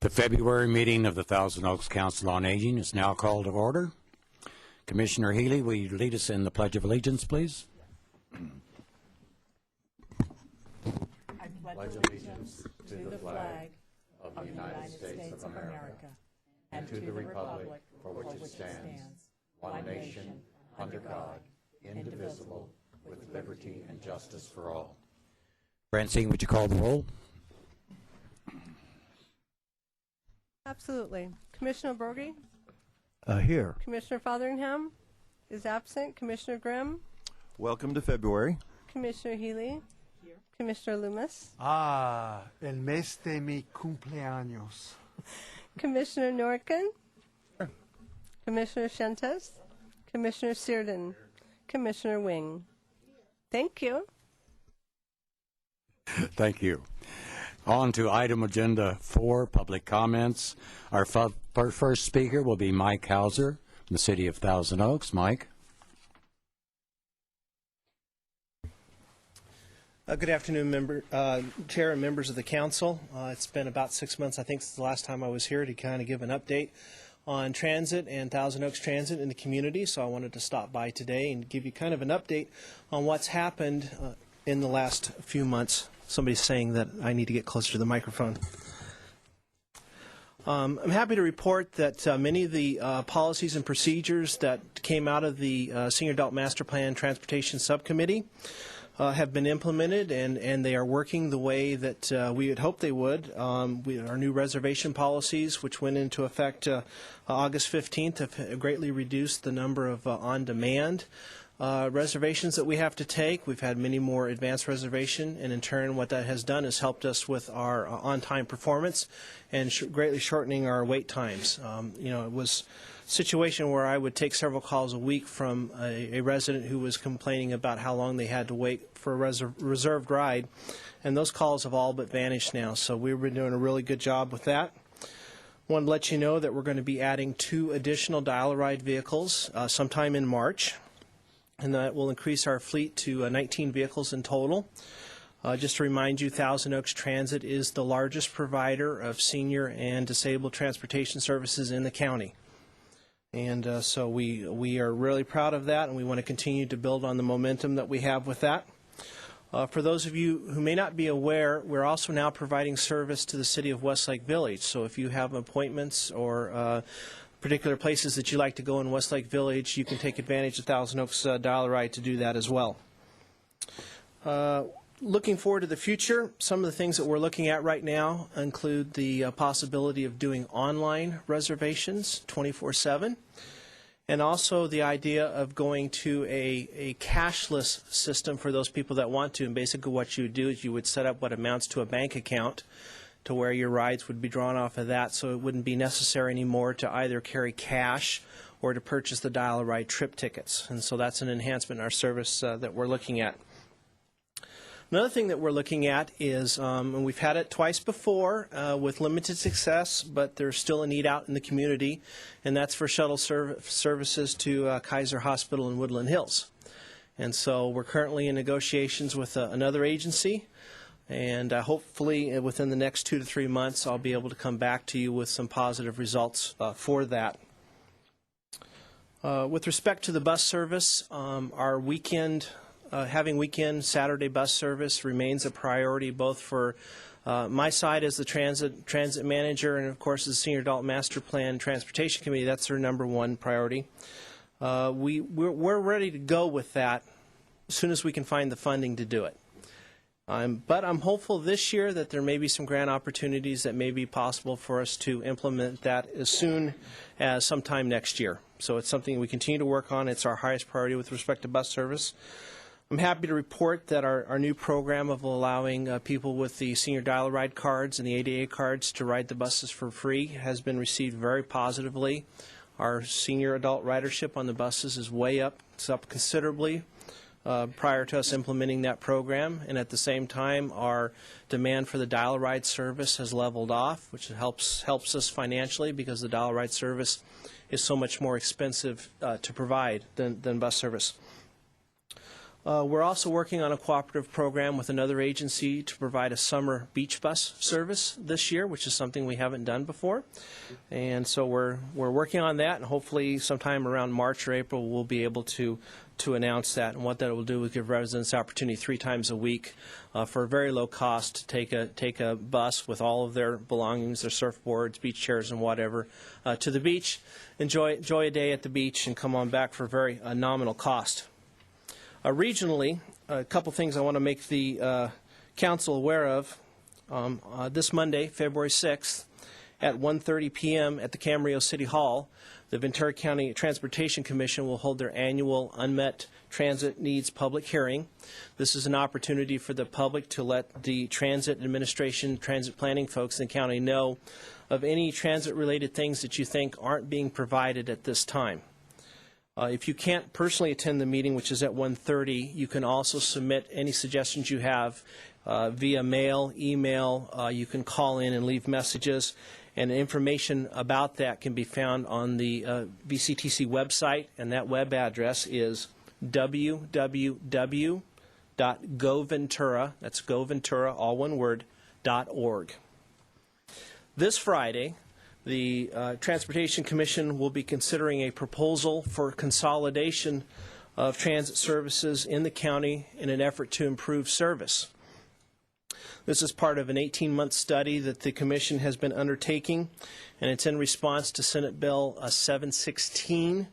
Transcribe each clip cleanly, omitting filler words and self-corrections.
The February meeting of the Thousand Oaks Council on Aging is now called to order. Commissioner Healy, will you lead us in the Pledge of Allegiance, please? I pledge allegiance to the flag of the United States of America and to the republic for which it stands, one nation, under God, indivisible, with liberty and justice for all. Francine, would you call the roll? Absolutely. Commissioner Borge? Here. Commissioner Fotheringham is absent. Commissioner Grimm? Welcome to February. Commissioner Healy? Here. Commissioner Loomis? El mes de mi cumpleaños. Commissioner Norkin? Commissioner Shentes? Commissioner Seardon? Commissioner Wing? Thank you. Thank you. On to item agenda 4, public comments. Our first speaker will be Mike Hauser from the city of Thousand Oaks. Mike. Good afternoon, Chair and members of the council. It's been about 6 months, I think, since the last time I was here to kind of give an update on transit and Thousand Oaks Transit in the community. So I wanted to stop by today and give you kind of an update on what's happened in the last few months. Somebody's saying that I need to get closer to the microphone. I'm happy to report that many of the policies and procedures that came out of the Senior Adult Master Plan Transportation Subcommittee have been implemented, and they are working the way that we had hoped they would. Our new reservation policies, which went into effect August 15th, have greatly reduced the number of on-demand reservations that we have to take. We've had many more advanced reservation, and in turn what that has done is helped us with our on-time performance and greatly shortening our wait times. It was a situation where I would take several calls a week from a resident who was complaining about how long they had to wait for a reserved ride, and those calls have all but vanished now, so we've been doing a really good job with that. I want to let you know that we're going to be adding 2 additional dial-a-ride vehicles sometime in March, and that will increase our fleet to 19 vehicles in total. Just to remind you, Thousand Oaks Transit is the largest provider of senior and disabled transportation services in the county. And so we are really proud of that, and we want to continue to build on the momentum that we have with that. For those of you who may not be aware, we're also now providing service to the city of Westlake Village. So if you have appointments or particular places that you like to go in Westlake Village, you can take advantage of Thousand Oaks Dial-A-Ride to do that as well. Looking forward to the future, some of the things that we're looking at right now include the possibility of doing online reservations 24/7, and also the idea of going to a cashless system for those people that want to. And basically what you would do is you would set up what amounts to a bank account to where your rides would be drawn off of that, so it wouldn't be necessary anymore to either carry cash or to purchase the Dial-A-Ride trip tickets. And so that's an enhancement in our service that we're looking at. Another thing that we're looking at is, and we've had it twice before with limited success, but there's still a need out in the community, and that's for shuttle services to Kaiser Hospital in Woodland Hills. And so we're currently in negotiations with another agency, and hopefully within the next 2 to 3 months I'll be able to come back to you with some positive results for that. With respect to the bus service, our having weekend Saturday bus service remains a priority both for my side as the transit manager, and of course as the Senior Adult Master Plan Transportation Committee. That's our #1 priority. We're ready to go with that as soon as we can find the funding to do it. But I'm hopeful this year that there may be some grant opportunities that may be possible for us to implement that as soon as sometime next year. So it's something we continue to work on. It's our highest priority with respect to bus service. I'm happy to report that our new program of allowing people with the senior dial-a-ride cards and the ADA cards to ride the buses for free has been received very positively. Our senior adult ridership on the buses is way up. It's up considerably prior to us implementing that program, and at the same time our demand for the dial-a-ride service has leveled off, which helps us financially because the dial-a-ride service is so much more expensive to provide than bus service. We're also working on a cooperative program with another agency to provide a summer beach bus service this year, which is something we haven't done before. And so we're working on that, and hopefully sometime around March or April we'll be able to announce that. And what that will do is give residents the opportunity 3 times a week for a very low cost to take a bus with all of their belongings, their surfboards, beach chairs, and whatever, to the beach, enjoy a day at the beach, and come on back for a very nominal cost. Regionally, a couple things I want to make the council aware of. This Monday, February 6th, at 1:30 p.m. at the Camarillo City Hall, the Ventura County Transportation Commission will hold their annual Unmet Transit Needs public hearing. This is an opportunity for the public to let the transit administration, transit planning folks in the county know of any transit-related things that you think aren't being provided at this time. If you can't personally attend the meeting, which is at 1:30, you can also submit any suggestions you have via mail, email. You can call in and leave messages, and information about that can be found on the VCTC website, and that web address is www.goventura, that's GoVentura, all one word, .org. This Friday, the Transportation Commission will be considering a proposal for consolidation of transit services in the county in an effort to improve service. This is part of an 18-month study that the Commission has been undertaking, and it's in response to Senate Bill 716,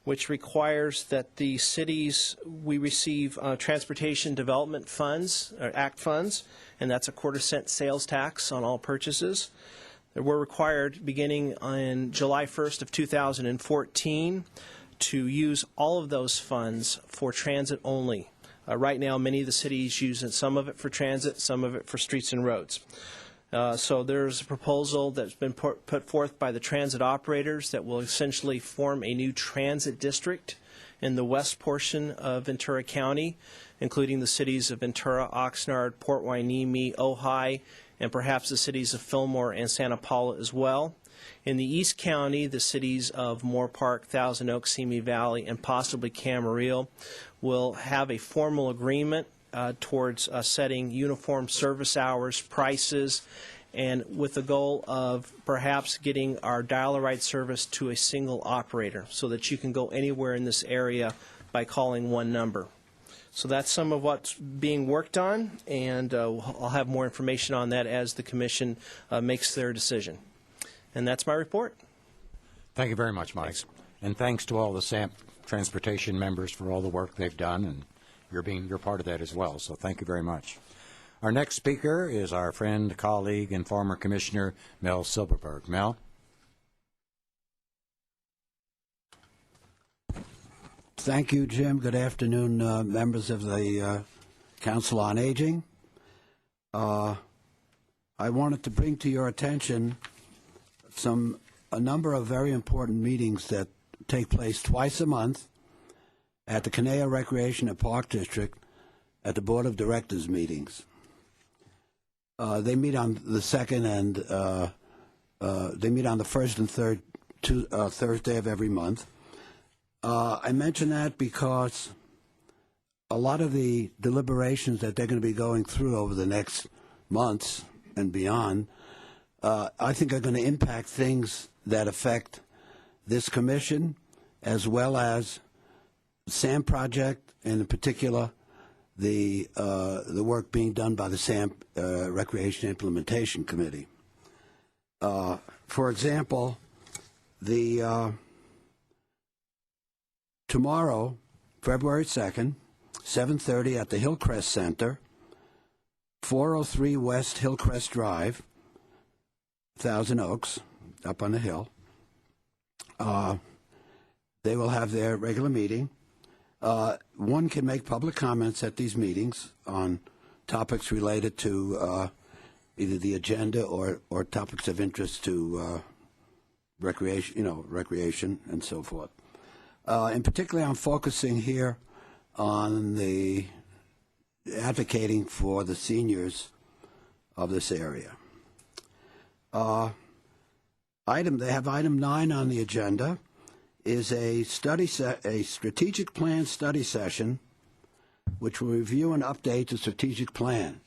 which requires that the cities, we receive transportation development funds, or ACT funds, and that's a 1/4 cent sales tax on all purchases. We're required, beginning on July 1st of 2014, to use all of those funds for transit only. Right now, many of the cities use some of it for transit, some of it for streets and roads. So there's a proposal that's been put forth by the transit operators that will essentially form a new transit district in the west portion of Ventura County, including the cities of Ventura, Oxnard, Port Hueneme, Ojai, and perhaps the cities of Fillmore and Santa Paula as well. In the East County, the cities of Moore Park, Thousand Oaks, Simi Valley, and possibly Camarillo will have a formal agreement towards setting uniform service hours, prices, and with the goal of perhaps getting our dial-a-ride service to a single operator so that you can go anywhere in this area by calling one number. So that's some of what's being worked on, and I'll have more information on that as the Commission makes their decision. And that's my report. Thank you very much, Mike. Thanks. And thanks to all the SAMP transportation members for all the work they've done, and you're part of that as well, so thank you very much. Our next speaker is our friend, colleague, and former Commissioner Mel Silberberg. Mel? Thank you, Jim. Good afternoon, members of the Council on Aging. I wanted to bring to your attention a number of very important meetings that take place twice a month at the Canea Recreation and Park District at the Board of Directors meetings. They meet on the second and they meet on the first and third Thursday of every month. I mention that because a lot of the deliberations that they're going to be going through over the next months and beyond, I think are going to impact things that affect this commission as well as SAM project, and in particular the work being done by the SAM Recreation Implementation Committee. For example, tomorrow, February 2nd, 7:30 at the Hillcrest Center, 403 West Hillcrest Drive, Thousand Oaks, up on the hill. They will have their regular meeting. One can make public comments at these meetings on topics related to either the agenda or topics of interest to recreation and so forth. In particular, I'm focusing here on the advocating for the seniors of this area. They have item 9 on the agenda is a strategic plan study session which will review and update the strategic plan.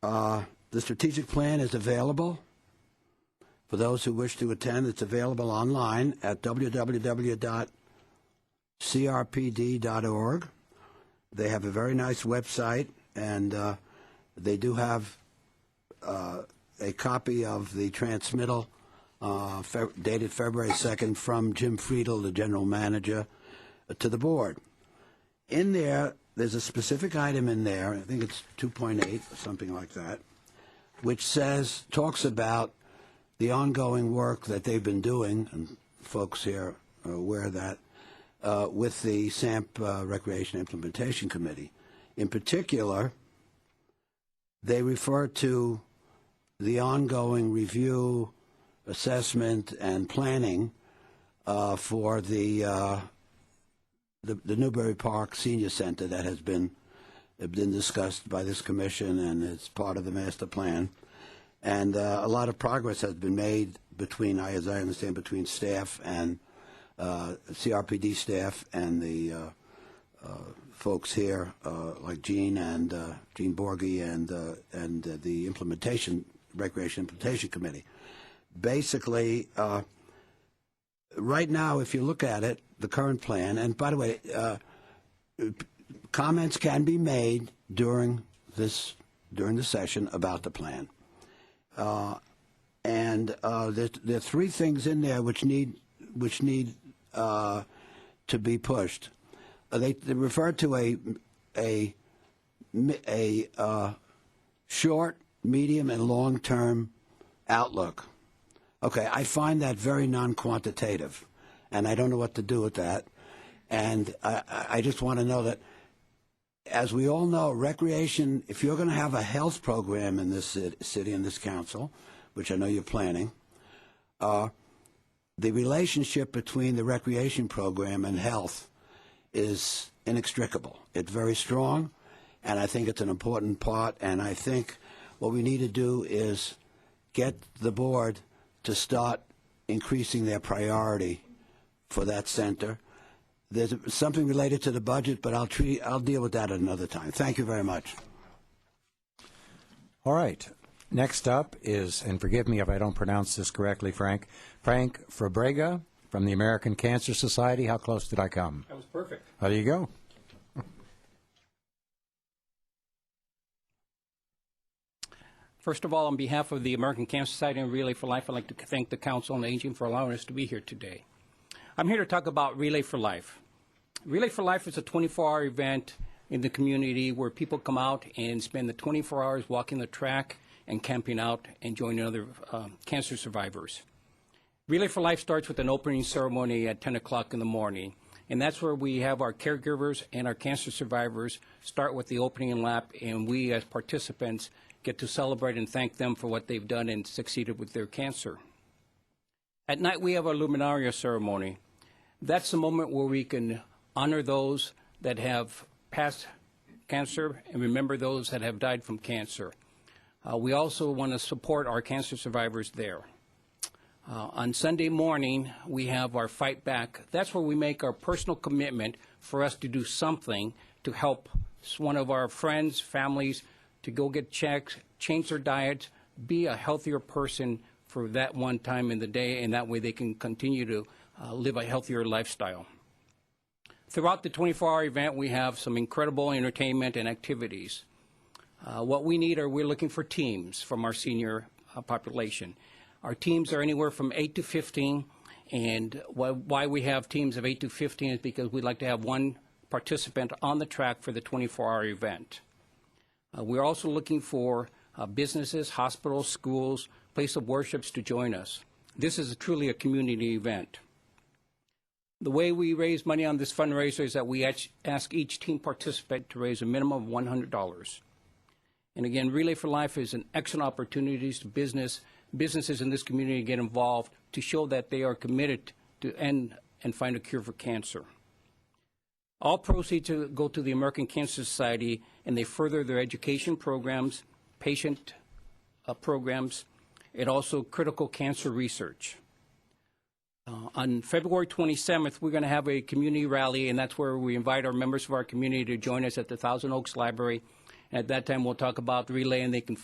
The strategic plan is available. For those who wish to attend, it's available online at www.crpd.org. They have a very nice website, and they do have a copy of the transmittal dated February 2nd from Jim Friedel, the general manager, to the board. In there, there's a specific item in there, I think it's 2.8 or something like that, which talks about the ongoing work that they've been doing, and folks here are aware of that, with the SAMP Recreation Implementation Committee. In particular, they refer to the ongoing review, assessment, and planning for the Newbury Park Senior Center that has been discussed by this commission and is part of the master plan. And a lot of progress has been made between, as I understand, between staff and CRPD staff and the folks here, like Gene Borghi and the Recreation Implementation Committee. Basically, right now, if you look at it, the current plan, and by the way, comments can be made during the session about the plan. And there are three things in there which need to be pushed. They refer to a short, medium, and long-term outlook. Okay, I find that very non-quantitative, and I don't know what to do with that. And I just want to know that, as we all know, recreation, if you're going to have a health program in this city, in this council, which I know you're planning, the relationship between the recreation program and health is inextricable. It's very strong, and I think it's an important part, and I think what we need to do is get the board to start increasing their priority for that center. There's something related to the budget, but I'll deal with that at another time. Thank you very much. All right. Next up is, and forgive me if I don't pronounce this correctly, Frank Fabrega from the American Cancer Society. How close did I come? That was perfect. There you go. First of all, on behalf of the American Cancer Society and Relay for Life, I'd like to thank the Council on Aging for allowing us to be here today. I'm here to talk about Relay for Life. Relay for Life is a 24-hour event in the community where people come out and spend the 24 hours walking the track and camping out and joining other cancer survivors. Relay for Life starts with an opening ceremony at 10 o'clock in the morning, and that's where we have our caregivers and our cancer survivors start with the opening lap, and we as participants get to celebrate and thank them for what they've done and succeeded with their cancer. At night, we have our luminaria ceremony. That's the moment where we can honor those that have passed cancer and remember those that have died from cancer. We also want to support our cancer survivors there. On Sunday morning, we have our Fight Back. That's where we make our personal commitment for us to do something to help one of our friends, families, to go get checks, change their diet, be a healthier person for that one time in the day, and that way they can continue to live a healthier lifestyle. Throughout the 24-hour event, we have some incredible entertainment and activities. What we need we're looking for teams from our senior population. Our teams are anywhere from 8 to 15, and why we have teams of 8 to 15 is because we'd like to have one participant on the track for the 24-hour event. We're also looking for businesses, hospitals, schools, place of worships to join us. This is truly a community event. The way we raise money on this fundraiser is that we ask each team participant to raise a minimum of $100. And again, Relay for Life is an excellent opportunity to businesses in this community get involved to show that they are committed to end and find a cure for cancer. All proceeds go to the American Cancer Society, and they further their education programs, patient programs, and also critical cancer research. On February 27th, we're going to have a community rally, and that's where we invite our members of our community to join us at the Thousand Oaks Library. At that time, we'll talk about Relay, and they can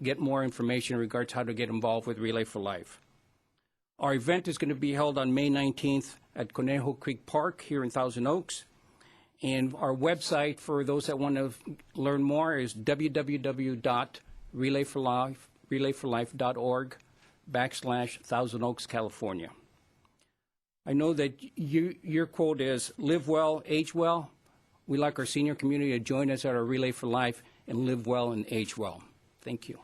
get more information in regards to how to get involved with Relay for Life. Our event is going to be held on May 19th at Conejo Creek Park here in Thousand Oaks. And our website for those that want to learn more is www.relayforlife.org/Thousand Oaks, California. I know that your quote is, live well, age well. We'd like our senior community to join us at our Relay for Life and live well and age well. Thank you.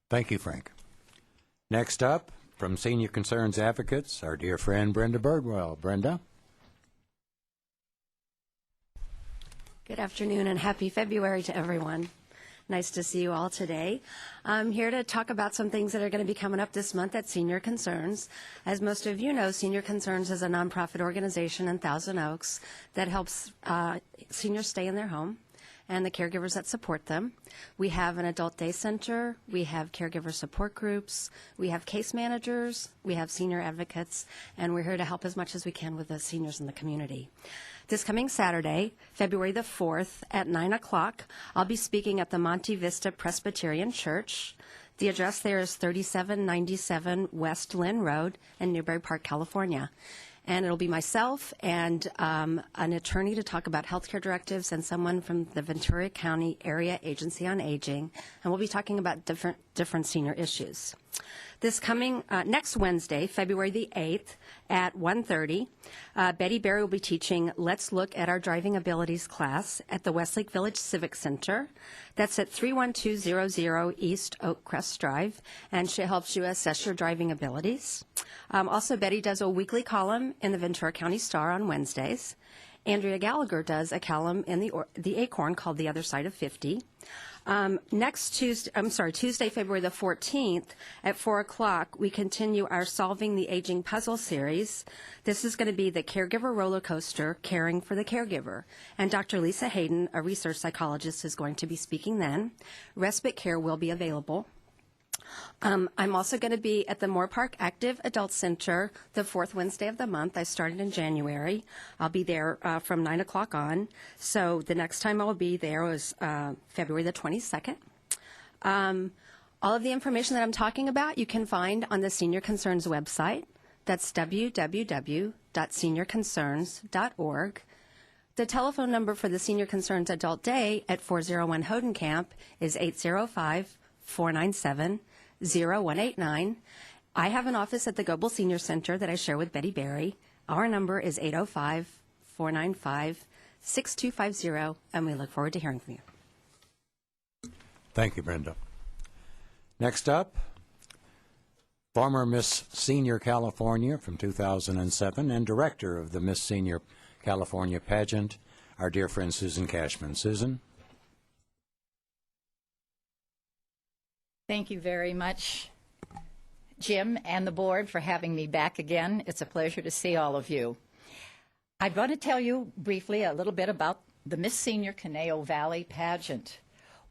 Thank you, Frank. Next up, from Senior Concerns Advocates, our dear friend Brenda Birdwell. Brenda? Good afternoon and happy February to everyone. Nice to see you all today. I'm here to talk about some things that are going to be coming up this month at Senior Concerns. As most of you know, Senior Concerns is a nonprofit organization in Thousand Oaks that helps seniors stay in their home and the caregivers that support them. We have an adult day center, we have caregiver support groups, we have case managers, we have senior advocates, and we're here to help as much as we can with the seniors in the community. This coming Saturday, February the 4th at 9 o'clock, I'll be speaking at the Monte Vista Presbyterian Church. The address there is 3797 West Lynn Road in Newbury Park, California. And it'll be myself and an attorney to talk about healthcare directives and someone from the Ventura County Area Agency on Aging. And we'll be talking about different senior issues. This coming next Wednesday, February the 8th at 1:30, Betty Berry will be teaching Let's Look at Our Driving Abilities class at the Westlake Village Civic Center. That's at 31200 East Oak Crest Drive, and she helps you assess your driving abilities. Also, Betty does a weekly column in the Ventura County Star on Wednesdays. Andrea Gallagher does a column in the Acorn called The Other Side of 50. Tuesday, February the 14th at 4 o'clock, we continue our Solving the Aging Puzzle series. This is going to be the Caregiver Roller Coaster, Caring for the Caregiver. And Dr. Lisa Hayden, a research psychologist, is going to be speaking then. Respite care will be available. I'm also going to be at the Moore Park Active Adult Center the fourth Wednesday of the month. I started in January. I'll be there from 9 o'clock on. So the next time I'll be there is February the 22nd. All of the information that I'm talking about you can find on the Senior Concerns website. That's www.seniorconcerns.org. The telephone number for the Senior Concerns Adult Day at 401 Hodenkamp is 805-497-0189. I have an office at the Goebel Senior Center that I share with Betty Berry. Our number is 805-495-6250, and we look forward to hearing from you. Thank you, Brenda. Next up, former Miss Senior California from 2007 and director of the Miss Senior California pageant, our dear friend Susan Cashman. Susan? Thank you very much, Jim and the board, for having me back again. It's a pleasure to see all of you. I'm going to tell you briefly a little bit about the Miss Senior Conejo Valley pageant.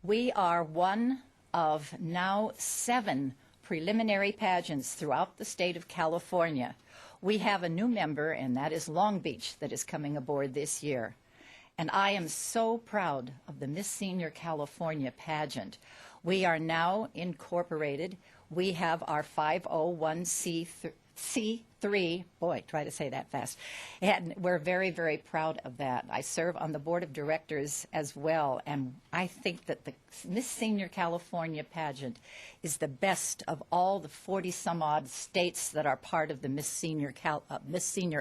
We are one of now 7 preliminary pageants throughout the state of California. We have a new member, and that is Long Beach, that is coming aboard this year. And I am so proud of the Miss Senior California pageant. We are now incorporated. We have our 501c3, boy, try to say that fast. And we're very, very proud of that. I serve on the board of directors as well, and I think that the Miss Senior California pageant is the best of all the 40-some-odd states that are part of the Miss Senior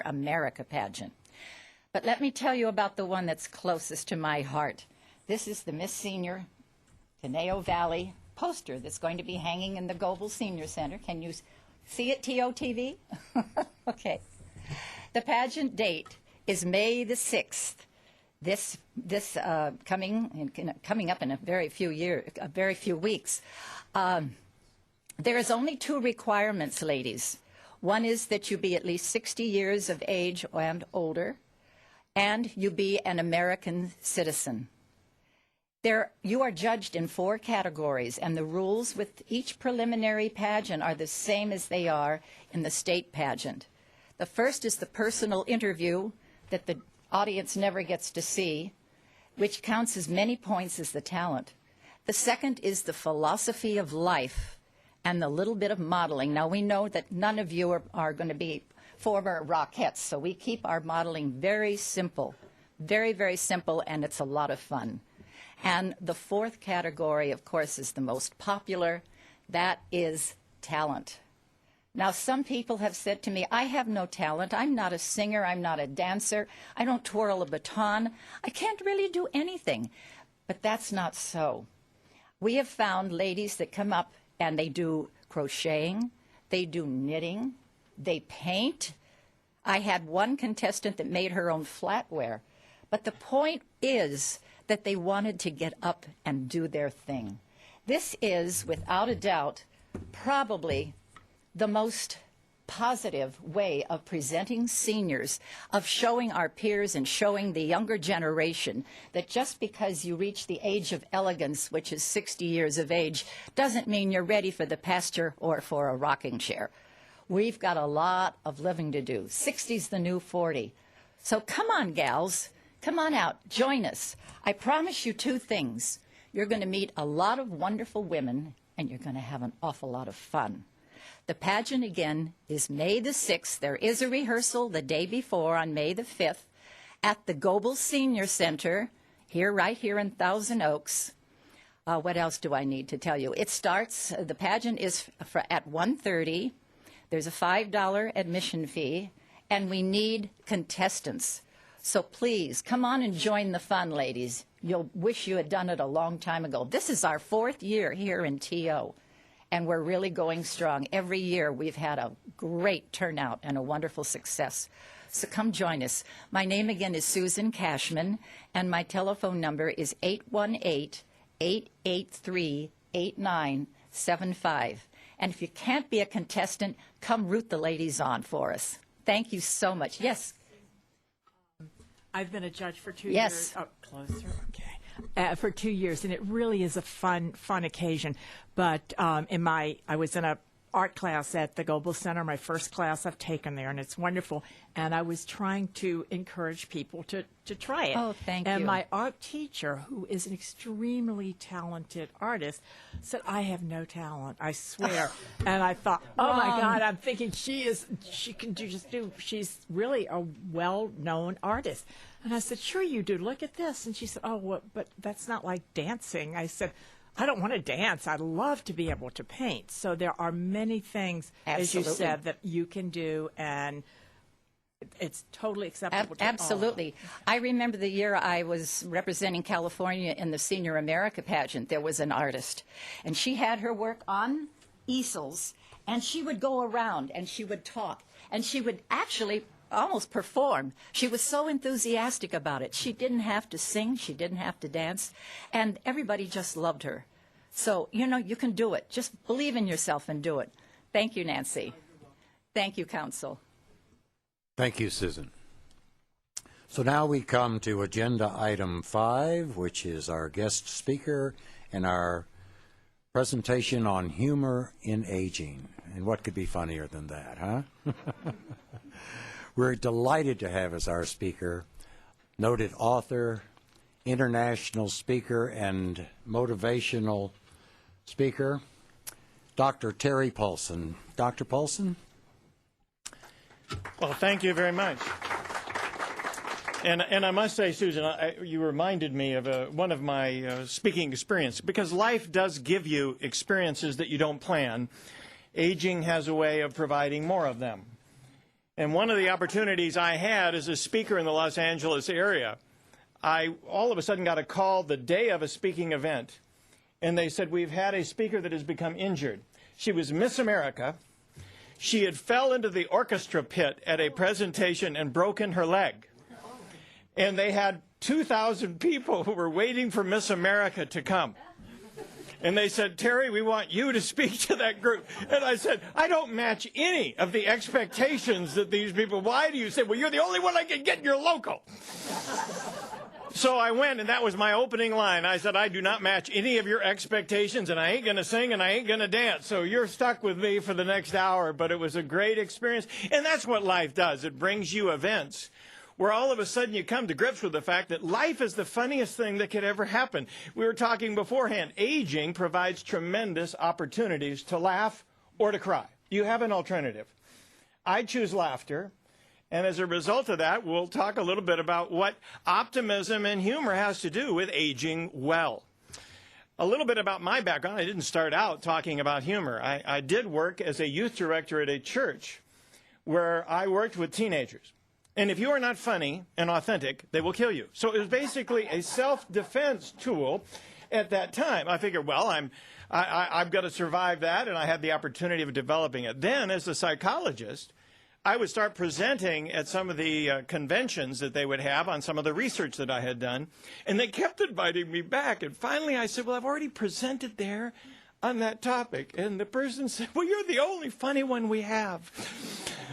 America pageant. But let me tell you about the one that's closest to my heart. This is the Miss Senior Conejo Valley poster that's going to be hanging in the Goebel Senior Center. Can you see it, TOTV? Okay. The pageant date is May the 6th. This coming up in a very few weeks. There is only 2 requirements, ladies. One is that you be at least 60 years of age and older, and you be an American citizen. You are judged in 4 categories, and the rules with each preliminary pageant are the same as they are in the state pageant. The first is the personal interview that the audience never gets to see, which counts as many points as the talent. The second is the philosophy of life and the little bit of modeling. Now, we know that none of you are going to be former Rockettes, so we keep our modeling very simple, very, very simple, and it's a lot of fun. And the fourth category, of course, is the most popular. That is talent. Now, some people have said to me, I have no talent. I'm not a singer. I'm not a dancer. I don't twirl a baton. I can't really do anything. But that's not so. We have found ladies that come up and they do crocheting, they do knitting, they paint. I had one contestant that made her own flatware. But the point is that they wanted to get up and do their thing. This is, without a doubt, probably the most positive way of presenting seniors, of showing our peers and showing the younger generation that just because you reach the age of elegance, which is 60 years of age, doesn't mean you're ready for the pasture or for a rocking chair. We've got a lot of living to do. 60's the new 40. So come on, gals. Come on out. Join us. I promise you two things. You're going to meet a lot of wonderful women, and you're going to have an awful lot of fun. The pageant, again, is May the 6th. There is a rehearsal the day before on May the 5th at the Goebel Senior Center, right here in Thousand Oaks. What else do I need to tell you? It starts, the pageant is at 1:30. There's a $5 admission fee, and we need contestants. So please, come on and join the fun, ladies. You'll wish you had done it a long time ago. This is our 4th year here in TO. And we're really going strong. Every year we've had a great turnout and a wonderful success. So come join us. My name again is Susan Cashman, and my telephone number is 818-883-8975. And if you can't be a contestant, come root the ladies on for us. Thank you so much. Yes? I've been a judge for 2 Yes. years. Oh, closer. Okay. For 2 years, and it really is a fun occasion. But I was in a art class at the Goebel Center, my first class I've taken there, and it's wonderful. And I was trying to encourage people to try it. Oh, thank you. And my art teacher, who is an extremely talented artist, said, I have no talent, I swear. And I thought, oh my God, I'm thinking she's really a well-known artist. And I said, sure you do, look at this. And she said, oh, well, but that's not like dancing. I said, I don't want to dance. I'd love to be able to paint. So there are many things, Absolutely. as you said, that you can do, and it's totally acceptable to all. Absolutely. I remember the year I was representing California in the Senior America pageant. There was an artist, and she had her work on easels, and she would go around, and she would talk, and she would actually almost perform. She was so enthusiastic about it. She didn't have to sing. She didn't have to dance. And everybody just loved her. So, you can do it. Just believe in yourself and do it. Thank you, Nancy. Thank you, Council. Thank you, Susan. So now we come to agenda item 5, which is our guest speaker and our presentation on humor in aging. And what could be funnier than that, huh? We're delighted to have as our speaker noted author, international speaker, and motivational speaker, Dr. Terry Paulson. Dr. Paulson? Well, thank you very much. And I must say, Susan, you reminded me of one of my speaking experiences, because life does give you experiences that you don't plan. Aging has a way of providing more of them. And one of the opportunities I had as a speaker in the Los Angeles area, I all of a sudden got a call the day of a speaking event, and they said, we've had a speaker that has become injured. She was Miss America. She had fell into the orchestra pit at a presentation and broken her leg. And they had 2,000 people who were waiting for Miss America to come. And they said, Terry, we want you to speak to that group. And I said, I don't match any of the expectations that these people, why do you say, well, you're the only one I can get, you're local. So I went, and that was my opening line. I said, I do not match any of your expectations, and I ain't going to sing, and I ain't going to dance. So you're stuck with me for the next hour, but it was a great experience. And that's what life does. It brings you events where all of a sudden you come to grips with the fact that life is the funniest thing that could ever happen. We were talking beforehand. Aging provides tremendous opportunities to laugh or to cry. You have an alternative. I choose laughter. And as a result of that, we'll talk a little bit about what optimism and humor has to do with aging well. A little bit about my background. I didn't start out talking about humor. I did work as a youth director at a church where I worked with teenagers. And if you are not funny and authentic, they will kill you. So it was basically a self-defense tool at that time. I figured, well, I've got to survive that, and I had the opportunity of developing it. Then, as a psychologist, I would start presenting at some of the conventions that they would have on some of the research that I had done, and they kept inviting me back. And finally I said, well, I've already presented there on that topic. And the person said, well, you're the only funny one we have,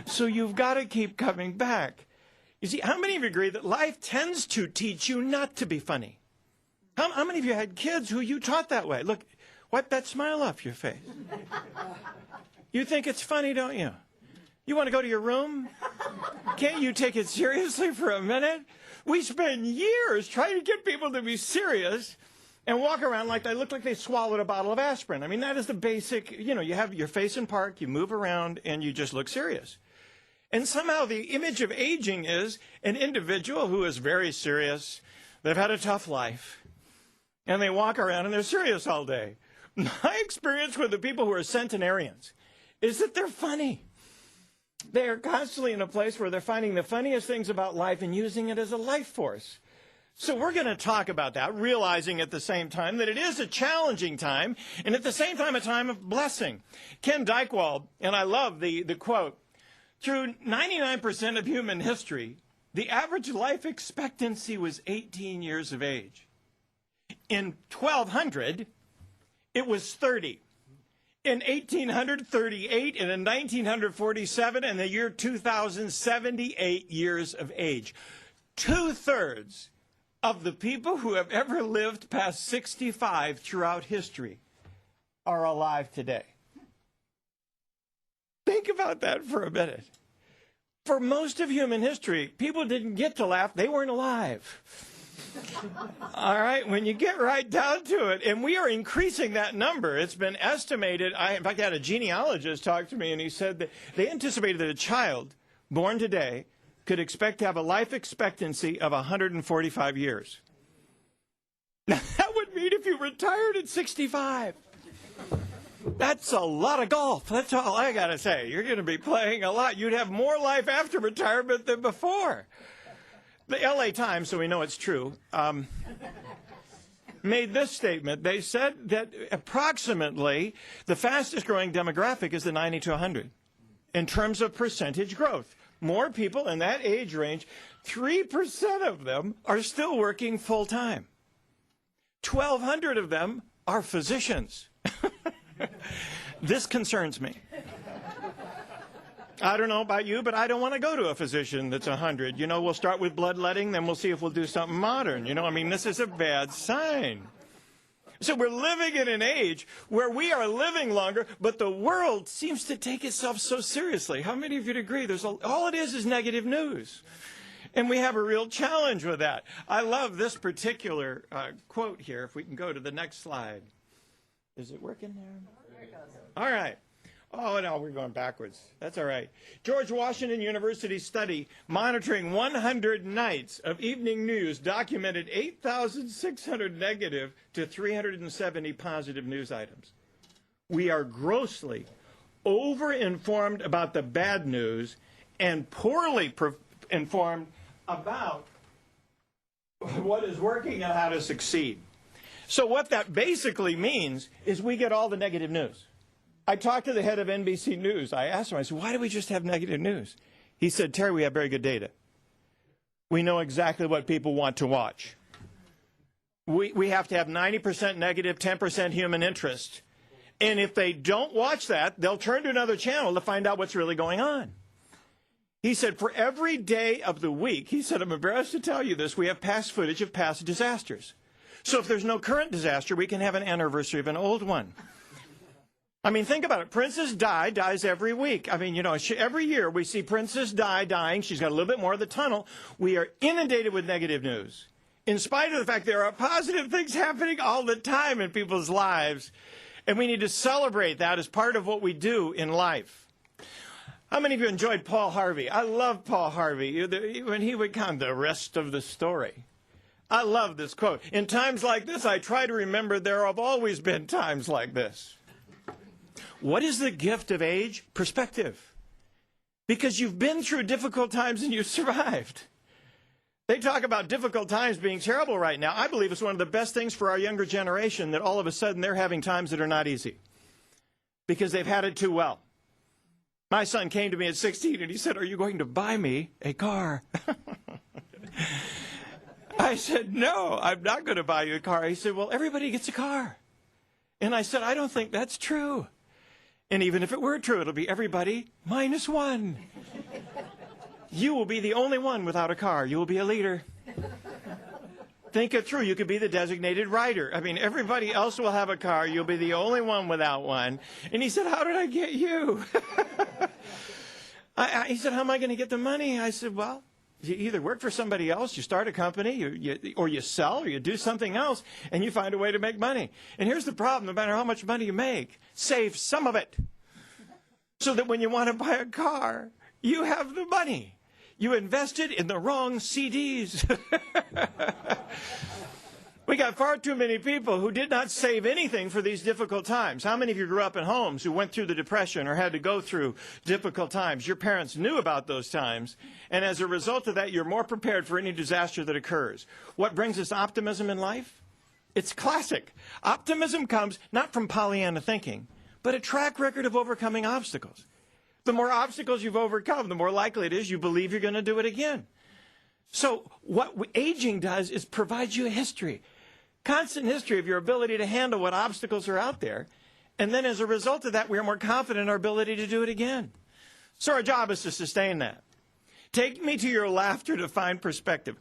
so you've got to keep coming back. You see, how many of you agree that life tends to teach you not to be funny? How many of you had kids who you taught that way? Look, wipe that smile off your face. You think it's funny, don't you? You want to go to your room? Can't you take it seriously for a minute? We spend years trying to get people to be serious and walk around like they look like they swallowed a bottle of aspirin. I mean, that is the basic, you have your face in park, you move around, and you just look serious. And somehow the image of aging is an individual who is very serious, they've had a tough life, and they walk around and they're serious all day. My experience with the people who are centenarians is that they're funny. They are constantly in a place where they're finding the funniest things about life and using it as a life force. So we're going to talk about that, realizing at the same time that it is a challenging time, and at the same time a time of blessing. Ken Dykewald, and I love the quote, through 99% of human history, the average life expectancy was 18 years of age. In 1200, it was 30. In 1838 and in 1947 and the year 2000, 78 years of age. 2/3 of the people who have ever lived past 65 throughout history are alive today. Think about that for a minute. For most of human history, people didn't get to laugh. They weren't alive. All right, when you get right down to it, and we are increasing that number. It's been estimated. In fact, I had a genealogist talk to me, and he said that they anticipated that a child born today could expect to have a life expectancy of 145 years. Now, that would mean if you retired at 65. That's a lot of golf. That's all I got to say. You're going to be playing a lot. You'd have more life after retirement than before. The LA Times, so we know it's true, made this statement. They said that approximately the fastest growing demographic is the 90 to 100 in terms of percentage growth. More people in that age range, 3% of them are still working full time. 1,200 of them are physicians. This concerns me. I don't know about you, but I don't want to go to a physician that's 100. We'll start with bloodletting, then we'll see if we'll do something modern. This is a bad sign. So we're living in an age where we are living longer, but the world seems to take itself so seriously. How many of you would agree? All it is negative news. And we have a real challenge with that. I love this particular quote here. If we can go to the next slide. Is it working there? All right. Oh, no, we're going backwards. That's all right. George Washington University study monitoring 100 nights of evening news documented 8,600 negative to 370 positive news items. We are grossly over-informed about the bad news and poorly informed about what is working and how to succeed. So what that basically means is we get all the negative news. I talked to the head of NBC News. I asked him, I said, why do we just have negative news? He said, Terry, we have very good data. We know exactly what people want to watch. We have to have 90% negative, 10% human interest. And if they don't watch that, they'll turn to another channel to find out what's really going on. He said, for every day of the week, he said, I'm embarrassed to tell you this, we have past footage of past disasters. So if there's no current disaster, we can have an anniversary of an old one. I mean, think about it. Princess Di dies every week. I mean, you know, every year we see Princess Di dying. She's got a little bit more of the tunnel. We are inundated with negative news. In spite of the fact there are positive things happening all the time in people's lives. And we need to celebrate that as part of what we do in life. How many of you enjoyed Paul Harvey? I love Paul Harvey when he would count the rest of the story. I love this quote. In times like this, I try to remember there have always been times like this. What is the gift of age? Perspective. Because you've been through difficult times and you've survived. They talk about difficult times being terrible right now. I believe it's one of the best things for our younger generation that all of a sudden they're having times that are not easy. Because they've had it too well. My son came to me at 16 and he said, are you going to buy me a car? I said, no, I'm not going to buy you a car. He said, well, everybody gets a car. And I said, I don't think that's true. And even if it were true, it'll be everybody minus one. You will be the only one without a car. You will be a leader. Think it through. You could be the designated rider. I mean, everybody else will have a car. You'll be the only one without one. And he said, how did I get you? He said, how am I going to get the money? I said, well, you either work for somebody else, you start a company, or you sell, or you do something else, and you find a way to make money. And here's the problem. No matter how much money you make, save some of it. So that when you want to buy a car, you have the money. You invested in the wrong CDs. We got far too many people who did not save anything for these difficult times. How many of you grew up in homes who went through the Depression or had to go through difficult times? Your parents knew about those times, and as a result of that, you're more prepared for any disaster that occurs. What brings us optimism in life? It's classic. Optimism comes not from Pollyanna thinking, but a track record of overcoming obstacles. The more obstacles you've overcome, the more likely it is you believe you're going to do it again. So what aging does is provides you a history, constant history of your ability to handle what obstacles are out there. And then as a result of that, we are more confident in our ability to do it again. So our job is to sustain that. Take me to your laughter to find perspective.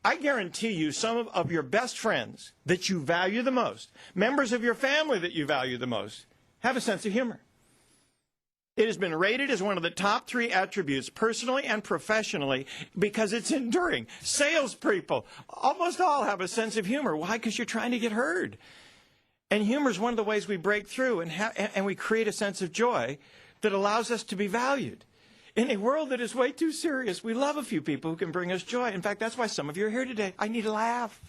I guarantee you some of your best friends that you value the most, members of your family that you value the most, have a sense of humor. It has been rated as one of the top 3 attributes, personally and professionally, because it's enduring. Salespeople, almost all have a sense of humor. Why? Because you're trying to get heard. And humor is one of the ways we break through and we create a sense of joy that allows us to be valued. In a world that is way too serious, we love a few people who can bring us joy. In fact, that's why some of you are here today. I need a laugh.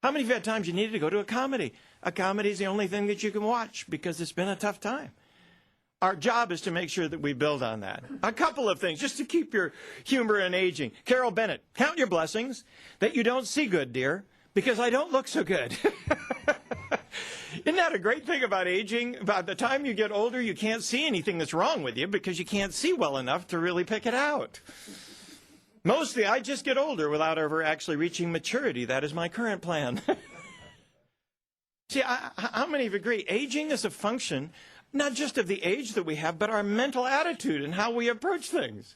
How many of you had times you needed to go to a comedy? A comedy is the only thing that you can watch because it's been a tough time. Our job is to make sure that we build on that. A couple of things, just to keep your humor in aging. Carol Bennett, count your blessings that you don't see good, dear, because I don't look so good. Isn't that a great thing about aging? By the time you get older, you can't see anything that's wrong with you because you can't see well enough to really pick it out. Mostly, I just get older without ever actually reaching maturity. That is my current plan. See, how many of you agree? Aging is a function not just of the age that we have, but our mental attitude and how we approach things.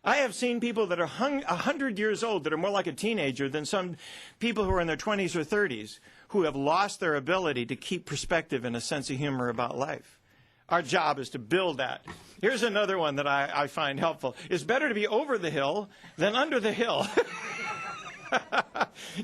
I have seen people that are 100 years old that are more like a teenager than some people who are in their 20s or 30s who have lost their ability to keep perspective and a sense of humor about life. Our job is to build that. Here's another one that I find helpful. It's better to be over the hill than under the hill.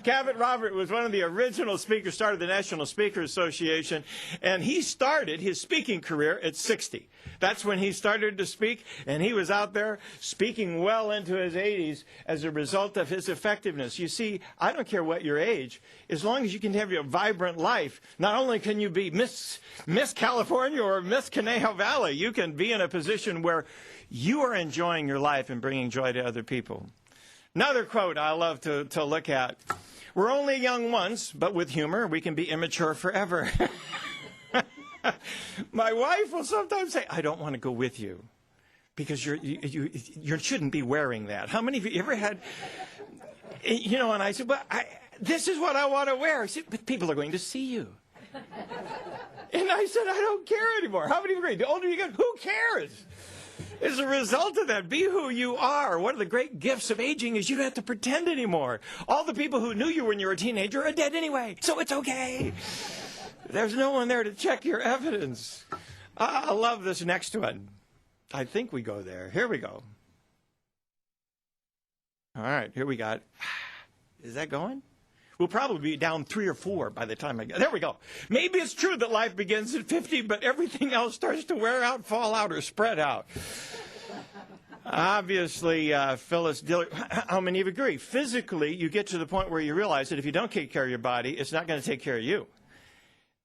Cabot Robert was one of the original speakers, started the National Speakers Association, and he started his speaking career at 60. That's when he started to speak, and he was out there speaking well into his 80s as a result of his effectiveness. You see, I don't care what your age, as long as you can have your vibrant life, not only can you be Miss California or Miss Conejo Valley, you can be in a position where you are enjoying your life and bringing joy to other people. Another quote I love to look at. We're only young once, but with humor, we can be immature forever. My wife will sometimes say, I don't want to go with you because you shouldn't be wearing that. How many of you ever had, and I said, well, this is what I want to wear. I said, but people are going to see you. And I said, I don't care anymore. How many of you agree? The older you get, who cares? As a result of that, be who you are. One of the great gifts of aging is you don't have to pretend anymore. All the people who knew you when you were a teenager are dead anyway, so it's okay. There's no one there to check your evidence. I love this next one. I think we go there. Here we go. All right, here we got. Is that going? We'll probably be down 3 or 4 by the time I get. There we go. Maybe it's true that life begins at 50, but everything else starts to wear out, fall out, or spread out. Obviously, Phyllis Diller, how many of you agree? Physically, you get to the point where you realize that if you don't take care of your body, it's not going to take care of you.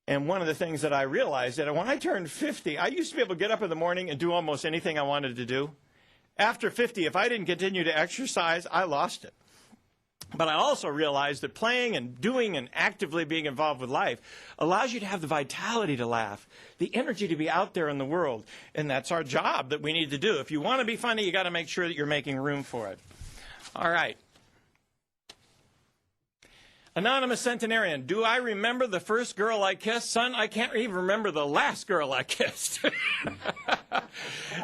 And one of the things that I realized that when I turned 50, I used to be able to get up in the morning and do almost anything I wanted to do. After 50, if I didn't continue to exercise, I lost it. But I also realized that playing and doing and actively being involved with life allows you to have the vitality to laugh, the energy to be out there in the world. And that's our job that we need to do. If you want to be funny, you got to make sure that you're making room for it. All right. Anonymous centenarian, do I remember the first girl I kissed? Son, I can't even remember the last girl I kissed.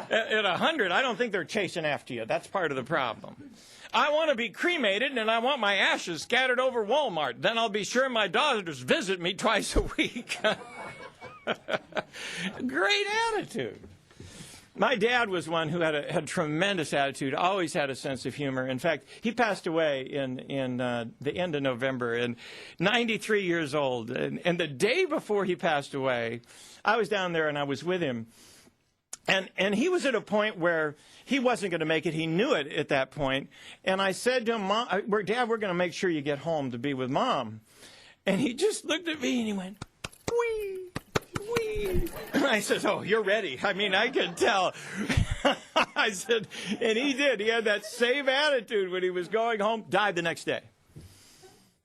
At 100, I don't think they're chasing after you. That's part of the problem. I want to be cremated, and I want my ashes scattered over Walmart. Then I'll be sure my daughters visit me twice a week. Great attitude. My dad was one who had tremendous attitude, always had a sense of humor. In fact, he passed away in the end of November, and 93 years old. And the day before he passed away, I was down there and I was with him. And he was at a point where he wasn't going to make it. He knew it at that point. And I said to him, Dad, we're going to make sure you get home to be with Mom. And he just looked at me and he went, wee, wee. And I said, oh, you're ready. I mean, I could tell. I said, and he did. He had that same attitude when he was going home, died the next day.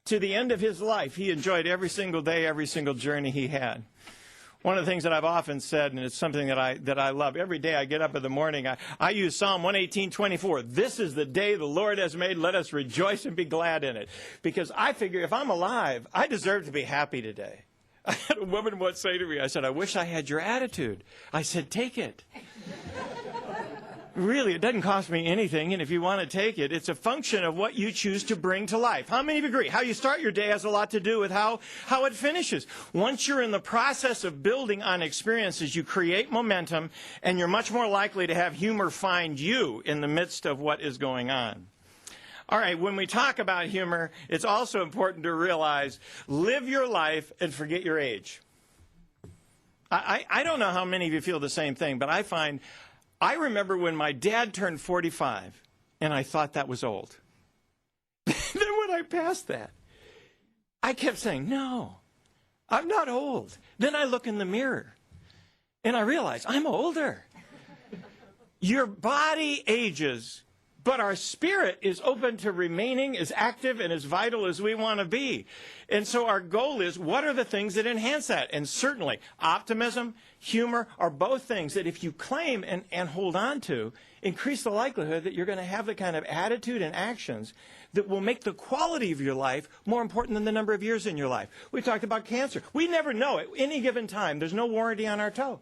To the end of his life, he enjoyed every single day, every single journey he had. One of the things that I've often said, and it's something that I love, every day I get up in the morning, I use Psalm 118:24. This is the day the Lord has made. Let us rejoice and be glad in it. Because I figure if I'm alive, I deserve to be happy today. I had a woman once say to me, I said, I wish I had your attitude. I said, take it. Really, it doesn't cost me anything, and if you want to take it, it's a function of what you choose to bring to life. How many of you agree? How you start your day has a lot to do with how it finishes. Once you're in the process of building on experiences, you create momentum, and you're much more likely to have humor find you in the midst of what is going on. All right, when we talk about humor, it's also important to realize, live your life and forget your age. I don't know how many of you feel the same thing, but I remember when my dad turned 45, and I thought that was old. Then when I passed that, I kept saying, no, I'm not old. Then I look in the mirror, and I realize I'm older. Your body ages, but our spirit is open to remaining as active and as vital as we want to be. And so our goal is, what are the things that enhance that? And certainly, optimism, humor are both things that if you claim and hold on to, increase the likelihood that you're going to have the kind of attitude and actions that will make the quality of your life more important than the number of years in your life. We talked about cancer. We never know at any given time. There's no warranty on our toe.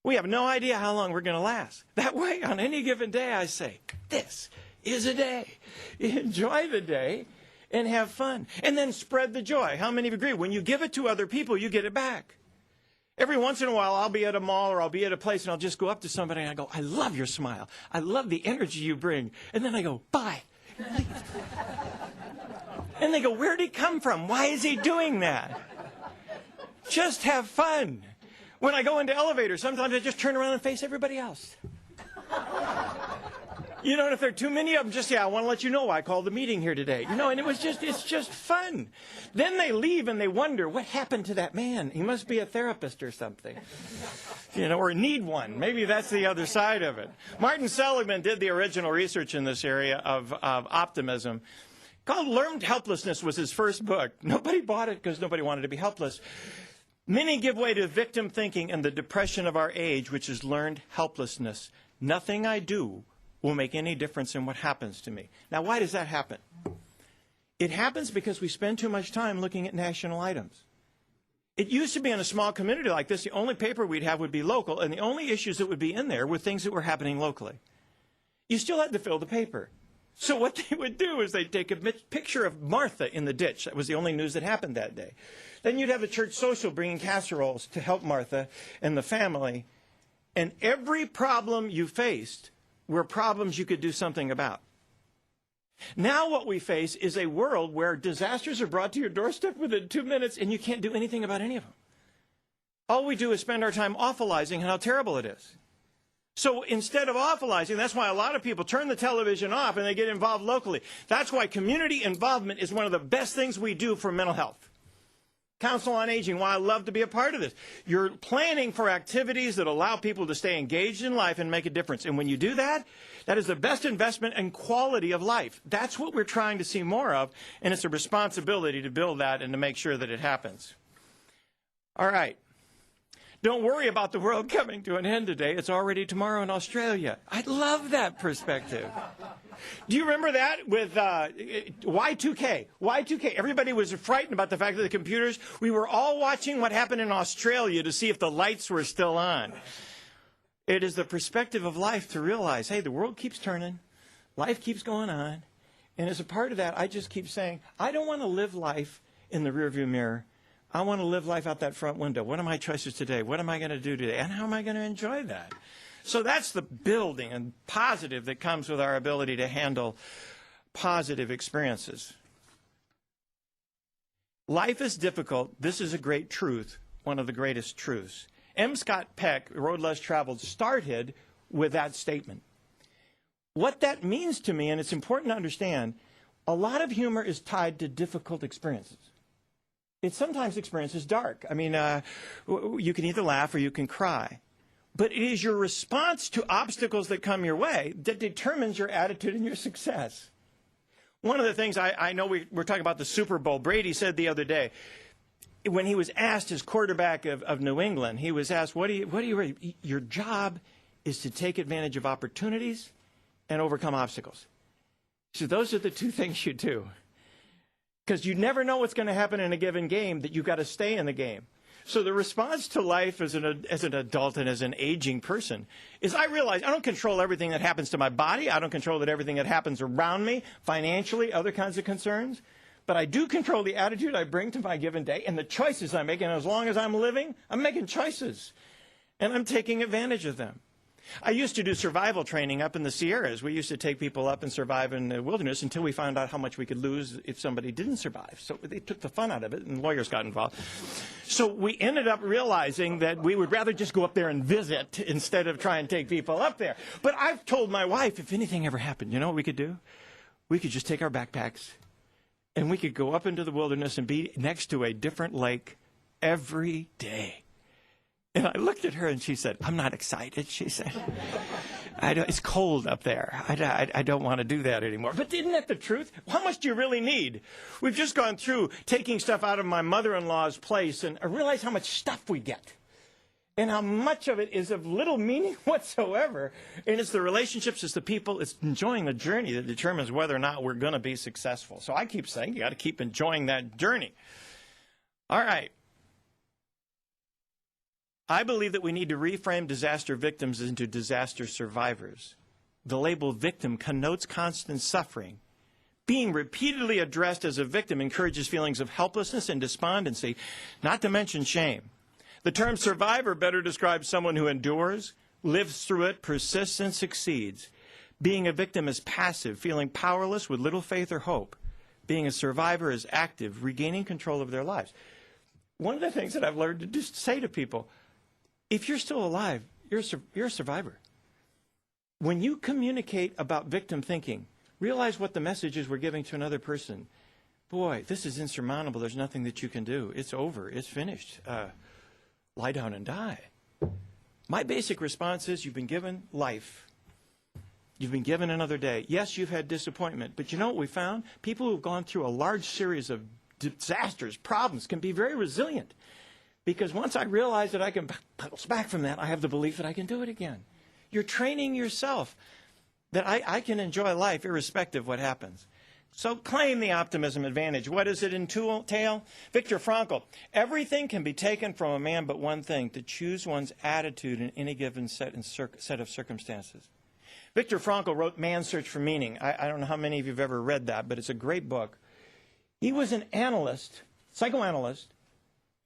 We have no idea how long we're going to last. That way, on any given day, I say, this is a day. Enjoy the day and have fun. And then spread the joy. How many of you agree? When you give it to other people, you get it back. Every once in a while, I'll be at a mall or I'll be at a place and I'll just go up to somebody and I go, I love your smile. I love the energy you bring. And then I go, bye. And they go, where'd he come from? Why is he doing that? Just have fun. When I go into elevators, sometimes I just turn around and face everybody else. You know, and if there are too many of them, just say, I want to let you know I called the meeting here today. You know, and it's just fun. Then they leave and they wonder, what happened to that man? He must be a therapist or something. You know, or need one. Maybe that's the other side of it. Martin Seligman did the original research in this area of optimism. Called Learned Helplessness was his first book. Nobody bought it because nobody wanted to be helpless. Many give way to victim thinking and the depression of our age, which is learned helplessness. Nothing I do will make any difference in what happens to me. Now, why does that happen? It happens because we spend too much time looking at national items. It used to be in a small community like this, the only paper we'd have would be local, and the only issues that would be in there were things that were happening locally. You still had to fill the paper. So what they would do is they'd take a picture of Martha in the ditch. That was the only news that happened that day. Then you'd have a church social bringing casseroles to help Martha and the family. And every problem you faced were problems you could do something about. Now what we face is a world where disasters are brought to your doorstep within 2 minutes and you can't do anything about any of them. All we do is spend our time awfulizing how terrible it is. So instead of awfulizing, that's why a lot of people turn the television off and they get involved locally. That's why community involvement is one of the best things we do for mental health. Council on Aging, why I love to be a part of this. You're planning for activities that allow people to stay engaged in life and make a difference. And when you do that, that is the best investment in quality of life. That's what we're trying to see more of, and it's a responsibility to build that and to make sure that it happens. All right. Don't worry about the world coming to an end today. It's already tomorrow in Australia. I love that perspective. Do you remember that with Y2K? Y2K, everybody was frightened about the fact that the computers, we were all watching what happened in Australia to see if the lights were still on. It is the perspective of life to realize, hey, the world keeps turning, life keeps going on, and as a part of that, I just keep saying, I don't want to live life in the rearview mirror. I want to live life out that front window. What are my choices today? What am I going to do today? And how am I going to enjoy that? So that's the building and positive that comes with our ability to handle positive experiences. Life is difficult. This is a great truth, one of the greatest truths. M. Scott Peck, Road Less Traveled, started with that statement. What that means to me, and it's important to understand, a lot of humor is tied to difficult experiences. It sometimes experiences dark. I mean, you can either laugh or you can cry. But it is your response to obstacles that come your way that determines your attitude and your success. One of the things I know we're talking about the Super Bowl. Brady said the other day, when he was asked, as quarterback of New England, he was asked, what do you your job is to take advantage of opportunities and overcome obstacles. So those are the two things you do. Because you never know what's going to happen in a given game, that you've got to stay in the game. So the response to life as an adult and as an aging person is I realize I don't control everything that happens to my body. I don't control everything that happens around me, financially, other kinds of concerns. But I do control the attitude I bring to my given day and the choices I make. And as long as I'm living, I'm making choices. And I'm taking advantage of them. I used to do survival training up in the Sierras. We used to take people up and survive in the wilderness until we found out how much we could lose if somebody didn't survive. So they took the fun out of it, and lawyers got involved. So we ended up realizing that we would rather just go up there and visit instead of try and take people up there. But I've told my wife, if anything ever happened, you know what we could do? We could just take our backpacks, and we could go up into the wilderness and be next to a different lake every day. And I looked at her and she said, I'm not excited, she said. It's cold up there. I don't want to do that anymore. But isn't that the truth? How much do you really need? We've just gone through taking stuff out of my mother-in-law's place, and I realize how much stuff we get. And how much of it is of little meaning whatsoever. And it's the relationships, it's the people, it's enjoying the journey that determines whether or not we're going to be successful. So I keep saying you got to keep enjoying that journey. All right. I believe that we need to reframe disaster victims into disaster survivors. The label victim connotes constant suffering. Being repeatedly addressed as a victim encourages feelings of helplessness and despondency, not to mention shame. The term survivor better describes someone who endures, lives through it, persists, and succeeds. Being a victim is passive, feeling powerless with little faith or hope. Being a survivor is active, regaining control of their lives. One of the things that I've learned to just say to people, if you're still alive, you're a survivor. When you communicate about victim thinking, realize what the message is we're giving to another person. Boy, this is insurmountable. There's nothing that you can do. It's over. It's finished. Lie down and die. My basic response is you've been given life. You've been given another day. Yes, you've had disappointment. But you know what we found? People who've gone through a large series of disasters, problems, can be very resilient. Because once I realize that I can bounce back from that, I have the belief that I can do it again. You're training yourself that I can enjoy life irrespective of what happens. So claim the optimism advantage. What does it entail? Viktor Frankl, everything can be taken from a man but one thing, to choose one's attitude in any given set of circumstances. Viktor Frankl wrote Man's Search for Meaning. I don't know how many of you have ever read that, but it's a great book. He was an analyst, psychoanalyst,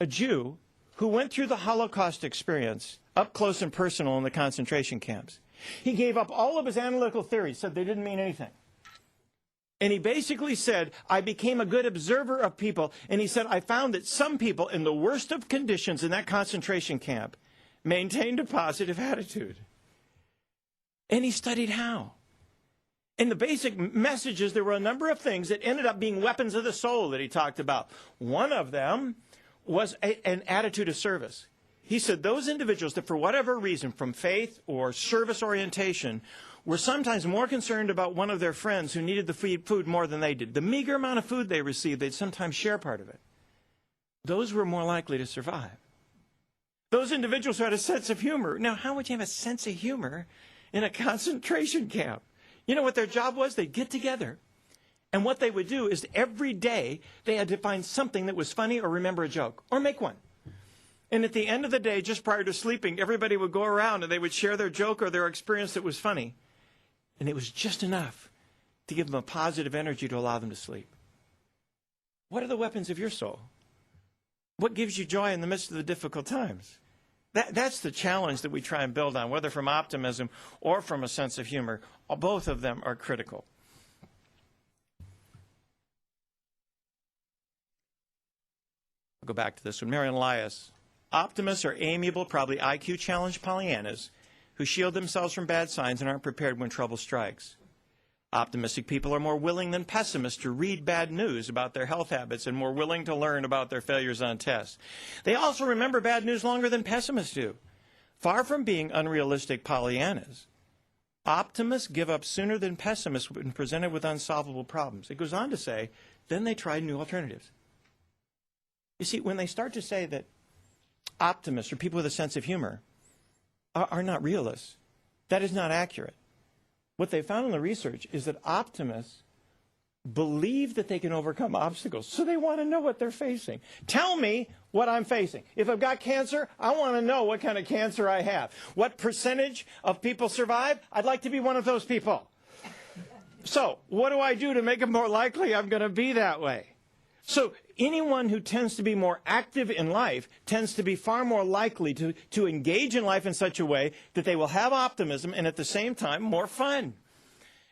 a Jew, who went through the Holocaust experience up close and personal in the concentration camps. He gave up all of his analytical theories, said they didn't mean anything. And he basically said, I became a good observer of people. And he said, I found that some people in the worst of conditions in that concentration camp maintained a positive attitude. And he studied how. And the basic message is there were a number of things that ended up being weapons of the soul that he talked about. One of them was an attitude of service. He said those individuals that for whatever reason, from faith or service orientation, were sometimes more concerned about one of their friends who needed the food more than they did. The meager amount of food they received, they'd sometimes share part of it. Those were more likely to survive. Those individuals who had a sense of humor. Now, how would you have a sense of humor in a concentration camp? You know what their job was? They'd get together. And what they would do is every day they had to find something that was funny or remember a joke or make one. And at the end of the day, just prior to sleeping, everybody would go around and they would share their joke or their experience that was funny. And it was just enough to give them a positive energy to allow them to sleep. What are the weapons of your soul? What gives you joy in the midst of the difficult times? That's the challenge that we try and build on, whether from optimism or from a sense of humor. Both of them are critical. I'll go back to this one. Marion Elias. Optimists are amiable, probably IQ-challenged Pollyannas who shield themselves from bad signs and aren't prepared when trouble strikes. Optimistic people are more willing than pessimists to read bad news about their health habits and more willing to learn about their failures on tests. They also remember bad news longer than pessimists do. Far from being unrealistic Pollyannas, optimists give up sooner than pessimists when presented with unsolvable problems. It goes on to say, then they try new alternatives. You see, when they start to say that optimists or people with a sense of humor are not realists, that is not accurate. What they found in the research is that optimists believe that they can overcome obstacles, so they want to know what they're facing. Tell me what I'm facing. If I've got cancer, I want to know what kind of cancer I have. What percentage of people survive? I'd like to be one of those people. So, what do I do to make it more likely I'm going to be that way? So, anyone who tends to be more active in life tends to be far more likely to engage in life in such a way that they will have optimism and at the same time more fun.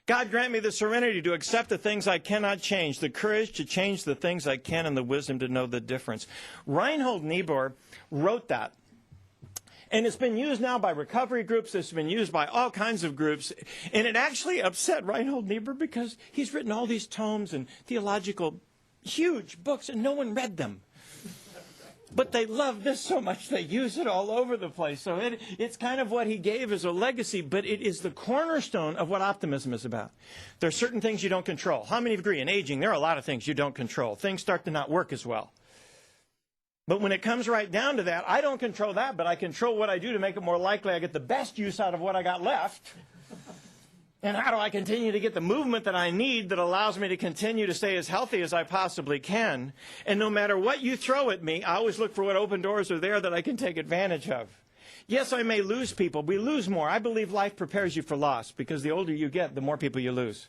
God grant me the serenity to accept the things I cannot change, the courage to change the things I can, and the wisdom to know the difference. Reinhold Niebuhr wrote that. And it's been used now by recovery groups. It's been used by all kinds of groups. And it actually upset Reinhold Niebuhr because he's written all these tomes and theological huge books, and no one read them. But they love this so much, they use it all over the place. So it's kind of what he gave as a legacy, but it is the cornerstone of what optimism is about. There are certain things you don't control. How many agree in aging, there are a lot of things you don't control. Things start to not work as well. But when it comes right down to that, I don't control that, but I control what I do to make it more likely I get the best use out of what I got left. And how do I continue to get the movement that I need that allows me to continue to stay as healthy as I possibly can? And no matter what you throw at me, I always look for what open doors are there that I can take advantage of. Yes, I may lose people. We lose more. I believe life prepares you for loss because the older you get, the more people you lose.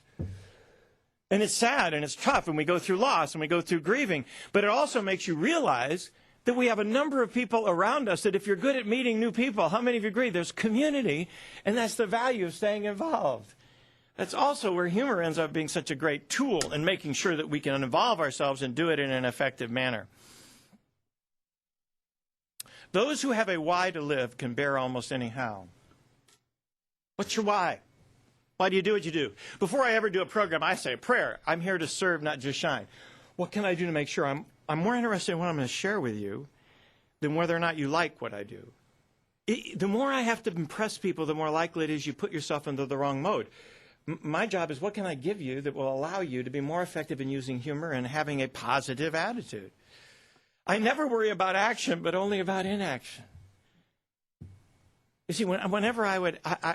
And it's sad and it's tough and we go through loss and we go through grieving. But it also makes you realize that we have a number of people around us that if you're good at meeting new people, how many of you agree? There's community, and that's the value of staying involved. That's also where humor ends up being such a great tool in making sure that we can involve ourselves and do it in an effective manner. Those who have a why to live can bear almost any how. What's your why? Why do you do what you do? Before I ever do a program, I say a prayer. I'm here to serve, not just shine. What can I do to make sure I'm more interested in what I'm going to share with you than whether or not you like what I do? The more I have to impress people, the more likely it is you put yourself into the wrong mode. My job is what can I give you that will allow you to be more effective in using humor and having a positive attitude. I never worry about action, but only about inaction. You see, whenever I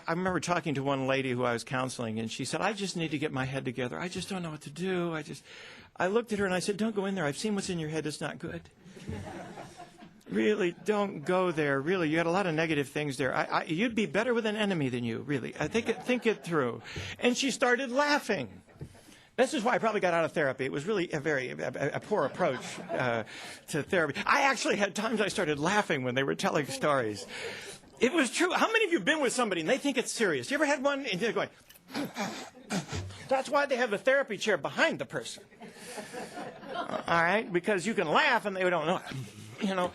remember talking to one lady who I was counseling, and she said, I just need to get my head together. I just don't know what to do. I looked at her and I said, don't go in there. I've seen what's in your head. It's not good. Really, don't go there. Really, you got a lot of negative things there. You'd be better with an enemy than you, really. Think it through. And she started laughing. This is why I probably got out of therapy. It was really a poor approach to therapy. I actually had times I started laughing when they were telling stories. It was true. How many of you have been with somebody and they think it's serious? You ever had one and they're going, that's why they have the therapy chair behind the person. All right? Because you can laugh and they don't know it. You know.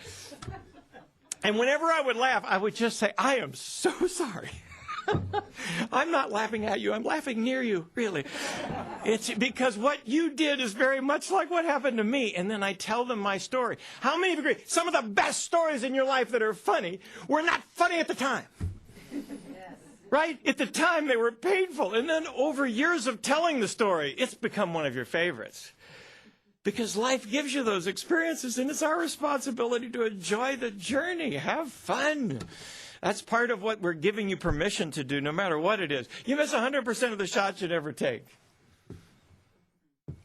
And whenever I would laugh, I would just say, I am so sorry. I'm not laughing at you. I'm laughing near you, really. It's because what you did is very much like what happened to me. And then I tell them my story. How many of you agree? Some of the best stories in your life that are funny were not funny at the time. Yes. Right? At the time, they were painful. And then over years of telling the story, it's become one of your favorites. Because life gives you those experiences, and it's our responsibility to enjoy the journey. Have fun. That's part of what we're giving you permission to do, no matter what it is. You miss 100% of the shots you never take.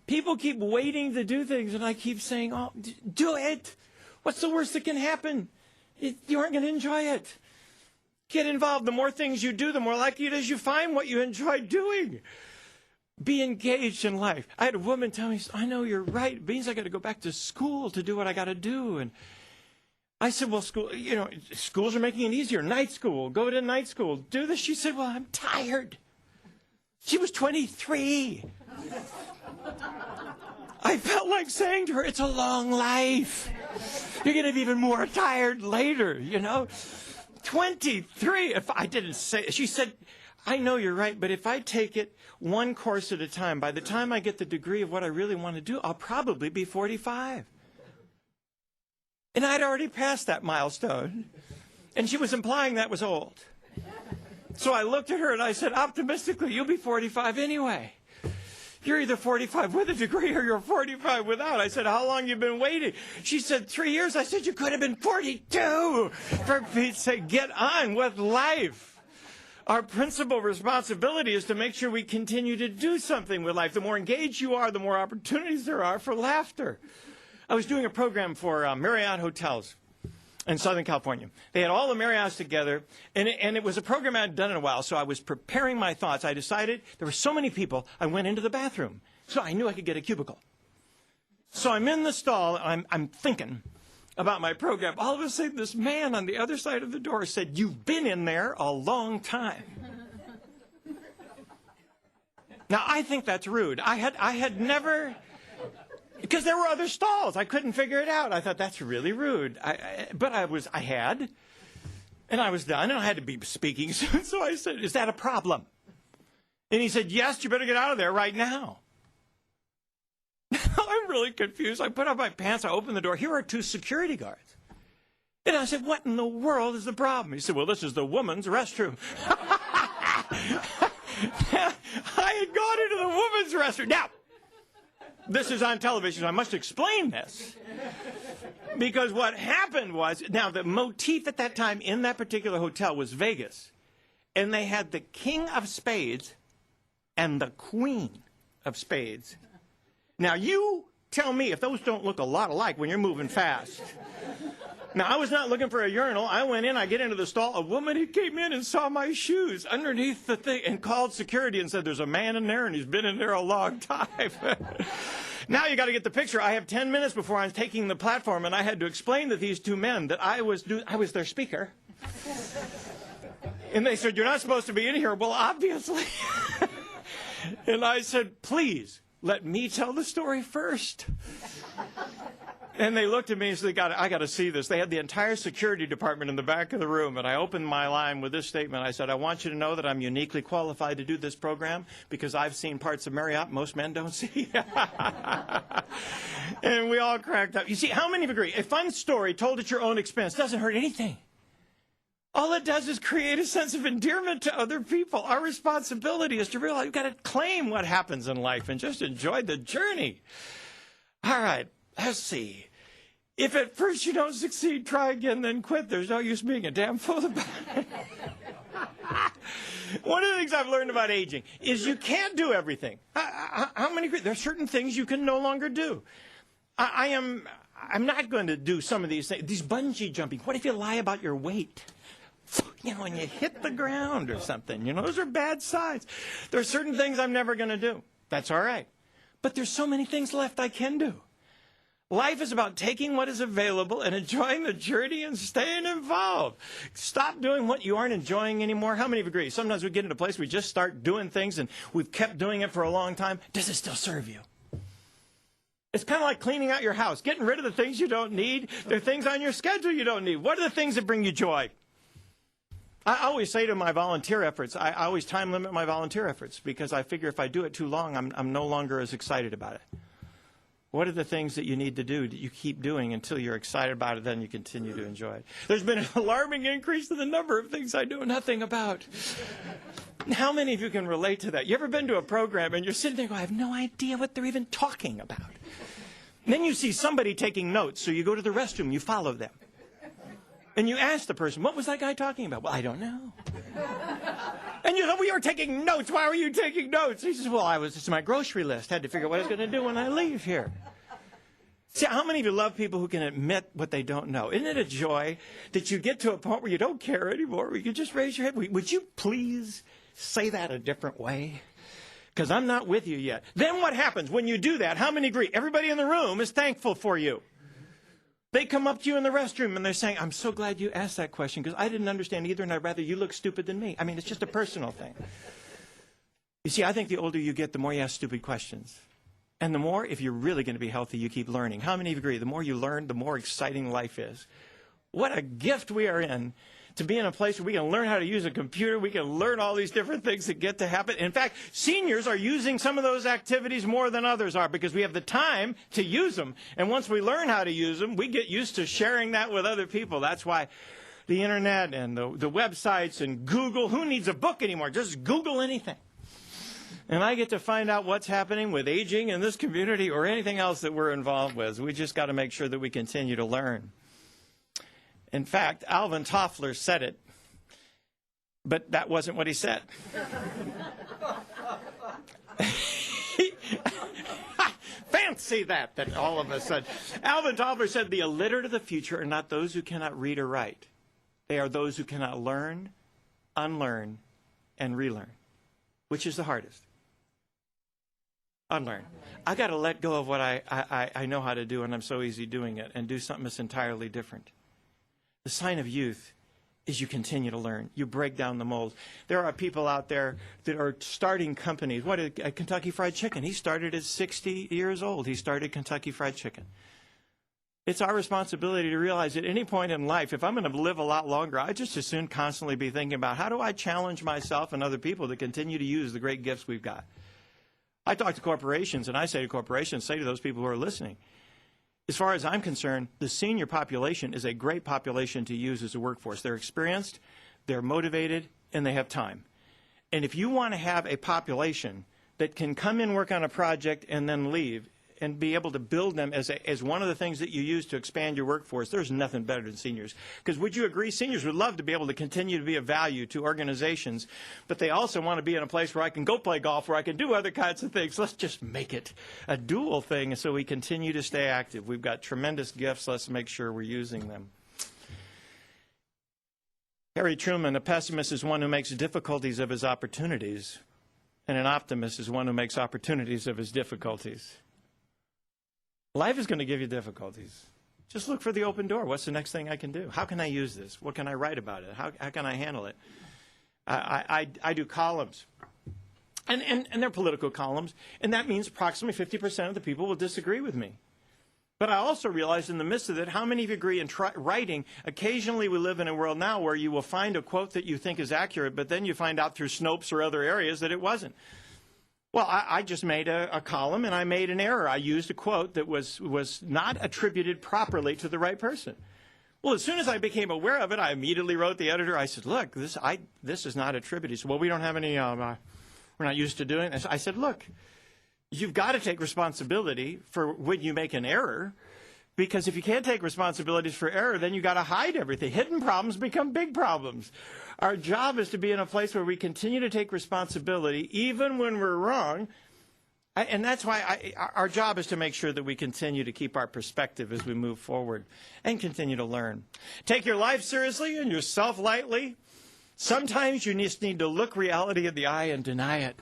People keep waiting to do things, and I keep saying, oh, do it. What's the worst that can happen? You aren't going to enjoy it. Get involved. The more things you do, the more likely it is you find what you enjoy doing. Be engaged in life. I had a woman tell me, I know you're right. It means I got to go back to school to do what I got to do. And I said, well, schools are making it easier. Night school. Go to night school. Do this. She said, well, I'm tired. She was 23. I felt like saying to her, it's a long life. You're going to be even more tired later, 23. If I didn't say, she said, I know you're right, but if I take it one course at a time, by the time I get the degree of what I really want to do, I'll probably be 45. And I'd already passed that milestone. And she was implying that was old. So I looked at her and I said, optimistically, you'll be 45 anyway. You're either 45 with a degree or you're 45 without. I said, how long you been waiting? She said, 3 years. I said, you could have been 42. For Pete's sake, get on with life. Our principal responsibility is to make sure we continue to do something with life. The more engaged you are, the more opportunities there are for laughter. I was doing a program for Marriott hotels in Southern California. They had all the Marriotts together, and it was a program I hadn't done in a while, so I was preparing my thoughts. I decided there were so many people, I went into the bathroom, so I knew I could get a cubicle. So I'm in the stall, I'm thinking about my program. All of a sudden, this man on the other side of the door said, you've been in there a long time. Now, I think that's rude. I had never... Because there were other stalls. I couldn't figure it out. I thought, that's really rude. But I had. And I was done, and I had to be speaking soon. So I said, is that a problem? And he said, yes, you better get out of there right now. I'm really confused. I put on my pants. I opened the door. Here are 2 security guards. And I said, what in the world is the problem? He said, well, this is the woman's restroom. I had gone into the woman's restroom. Now, this is on television, so I must explain this. Because what happened was, now the motif at that time in that particular hotel was Vegas. And they had the King of Spades and the Queen of Spades. Now you tell me if those don't look a lot alike when you're moving fast. Now I was not looking for a urinal. I went in, I get into the stall. A woman who came in and saw my shoes underneath the thing and called security and said, there's a man in there and he's been in there a long time. Now you got to get the picture. I have 10 minutes before I'm taking the platform, and I had to explain to these 2 men that I was their speaker. And they said, you're not supposed to be in here. Well, obviously. And I said, please, let me tell the story first. And they looked at me and said, I got to see this. They had the entire security department in the back of the room, and I opened my line with this statement. I said, I want you to know that I'm uniquely qualified to do this program because I've seen parts of Marriott most men don't see. And we all cracked up. You see, how many of you agree? A fun story told at your own expense doesn't hurt anything. All it does is create a sense of endearment to other people. Our responsibility is to realize we've got to claim what happens in life and just enjoy the journey. All right, let's see. If at first you don't succeed, try again, then quit. There's no use being a damn fool about it. One of the things I've learned about aging is you can't do everything. There are certain things you can no longer do. I'm not going to do some of these things. These bungee jumping. What if you lie about your weight? You know, when you hit the ground or something, you know, those are bad signs. There are certain things I'm never going to do. That's all right. But there's so many things left I can do. Life is about taking what is available and enjoying the journey and staying involved. Stop doing what you aren't enjoying anymore. How many of you agree? Sometimes we get into a place where we just start doing things and we've kept doing it for a long time. Does it still serve you? It's kind of like cleaning out your house, getting rid of the things you don't need. There are things on your schedule you don't need. What are the things that bring you joy? I always say to my volunteer efforts, I always time limit my volunteer efforts because I figure if I do it too long, I'm no longer as excited about it. What are the things that you need to do that you keep doing until you're excited about it, then you continue to enjoy it? There's been an alarming increase in the number of things I know nothing about. How many of you can relate to that? You ever been to a program and you're sitting there going, I have no idea what they're even talking about? And then you see somebody taking notes, so you go to the restroom, you follow them. And you ask the person, what was that guy talking about? Well, I don't know. And you know, we were taking notes. Why were you taking notes? He says, well, it's my grocery list. Had to figure out what I was going to do when I leave here. See, how many of you love people who can admit what they don't know? Isn't it a joy that you get to a point where you don't care anymore, where you can just raise your head? Would you please say that a different way? Because I'm not with you yet. Then what happens when you do that? How many agree? Everybody in the room is thankful for you. They come up to you in the restroom and they're saying, I'm so glad you asked that question because I didn't understand either and I'd rather you look stupid than me. I mean, it's just a personal thing. You see, I think the older you get, the more you ask stupid questions. And the more, if you're really going to be healthy, you keep learning. How many of you agree? The more you learn, the more exciting life is. What a gift we are in to be in a place where we can learn how to use a computer. We can learn all these different things that get to happen. In fact, seniors are using some of those activities more than others are because we have the time to use them. And once we learn how to use them, we get used to sharing that with other people. That's why the internet and the websites and Google, who needs a book anymore? Just Google anything. And I get to find out what's happening with aging in this community or anything else that we're involved with. We just got to make sure that we continue to learn. In fact, Alvin Toffler said it, but that wasn't what he said. Fancy that all of a sudden. Alvin Toffler said, the illiterate of the future are not those who cannot read or write. They are those who cannot learn, unlearn, and relearn. Which is the hardest? Unlearn. I got to let go of what I know how to do, and I'm so easy doing it, and do something that's entirely different. The sign of youth is you continue to learn. You break down the mold. There are people out there that are starting companies. What, Kentucky Fried Chicken? He started at 60 years old. He started Kentucky Fried Chicken. It's our responsibility to realize at any point in life, if I'm going to live a lot longer, I just as soon constantly be thinking about how do I challenge myself and other people to continue to use the great gifts we've got. I talk to corporations, and I say to corporations, say to those people who are listening, as far as I'm concerned, the senior population is a great population to use as a workforce. They're experienced, they're motivated, and they have time. And if you want to have a population that can come in, work on a project, and then leave, and be able to build them as one of the things that you use to expand your workforce, there's nothing better than seniors. Because would you agree, seniors would love to be able to continue to be of value to organizations, but they also want to be in a place where I can go play golf, where I can do other kinds of things. Let's just make it a dual thing so we continue to stay active. We've got tremendous gifts. Let's make sure we're using them. Harry Truman, a pessimist is one who makes difficulties of his opportunities, and an optimist is one who makes opportunities of his difficulties. Life is going to give you difficulties. Just look for the open door. What's the next thing I can do? How can I use this? What can I write about it? How can I handle it? I do columns. And they're political columns. And that means approximately 50% of the people will disagree with me. But I also realize in the midst of it, how many of you agree in writing, occasionally we live in a world now where you will find a quote that you think is accurate, but then you find out through Snopes or other areas that it wasn't. Well, I just made a column, and I made an error. I used a quote that was not attributed properly to the right person. Well, as soon as I became aware of it, I immediately wrote the editor. I said, look, this is not attributed. He said, well, we don't have any, we're not used to doing it. I said, look, you've got to take responsibility for when you make an error, Because if you can't take responsibilities for error, then you got to hide everything. Hidden problems become big problems. Our job is to be in a place where we continue to take responsibility, even when we're wrong. And that's why our job is to make sure that we continue to keep our perspective as we move forward and continue to learn. Take your life seriously and yourself lightly. Sometimes you just need to look reality in the eye and deny it.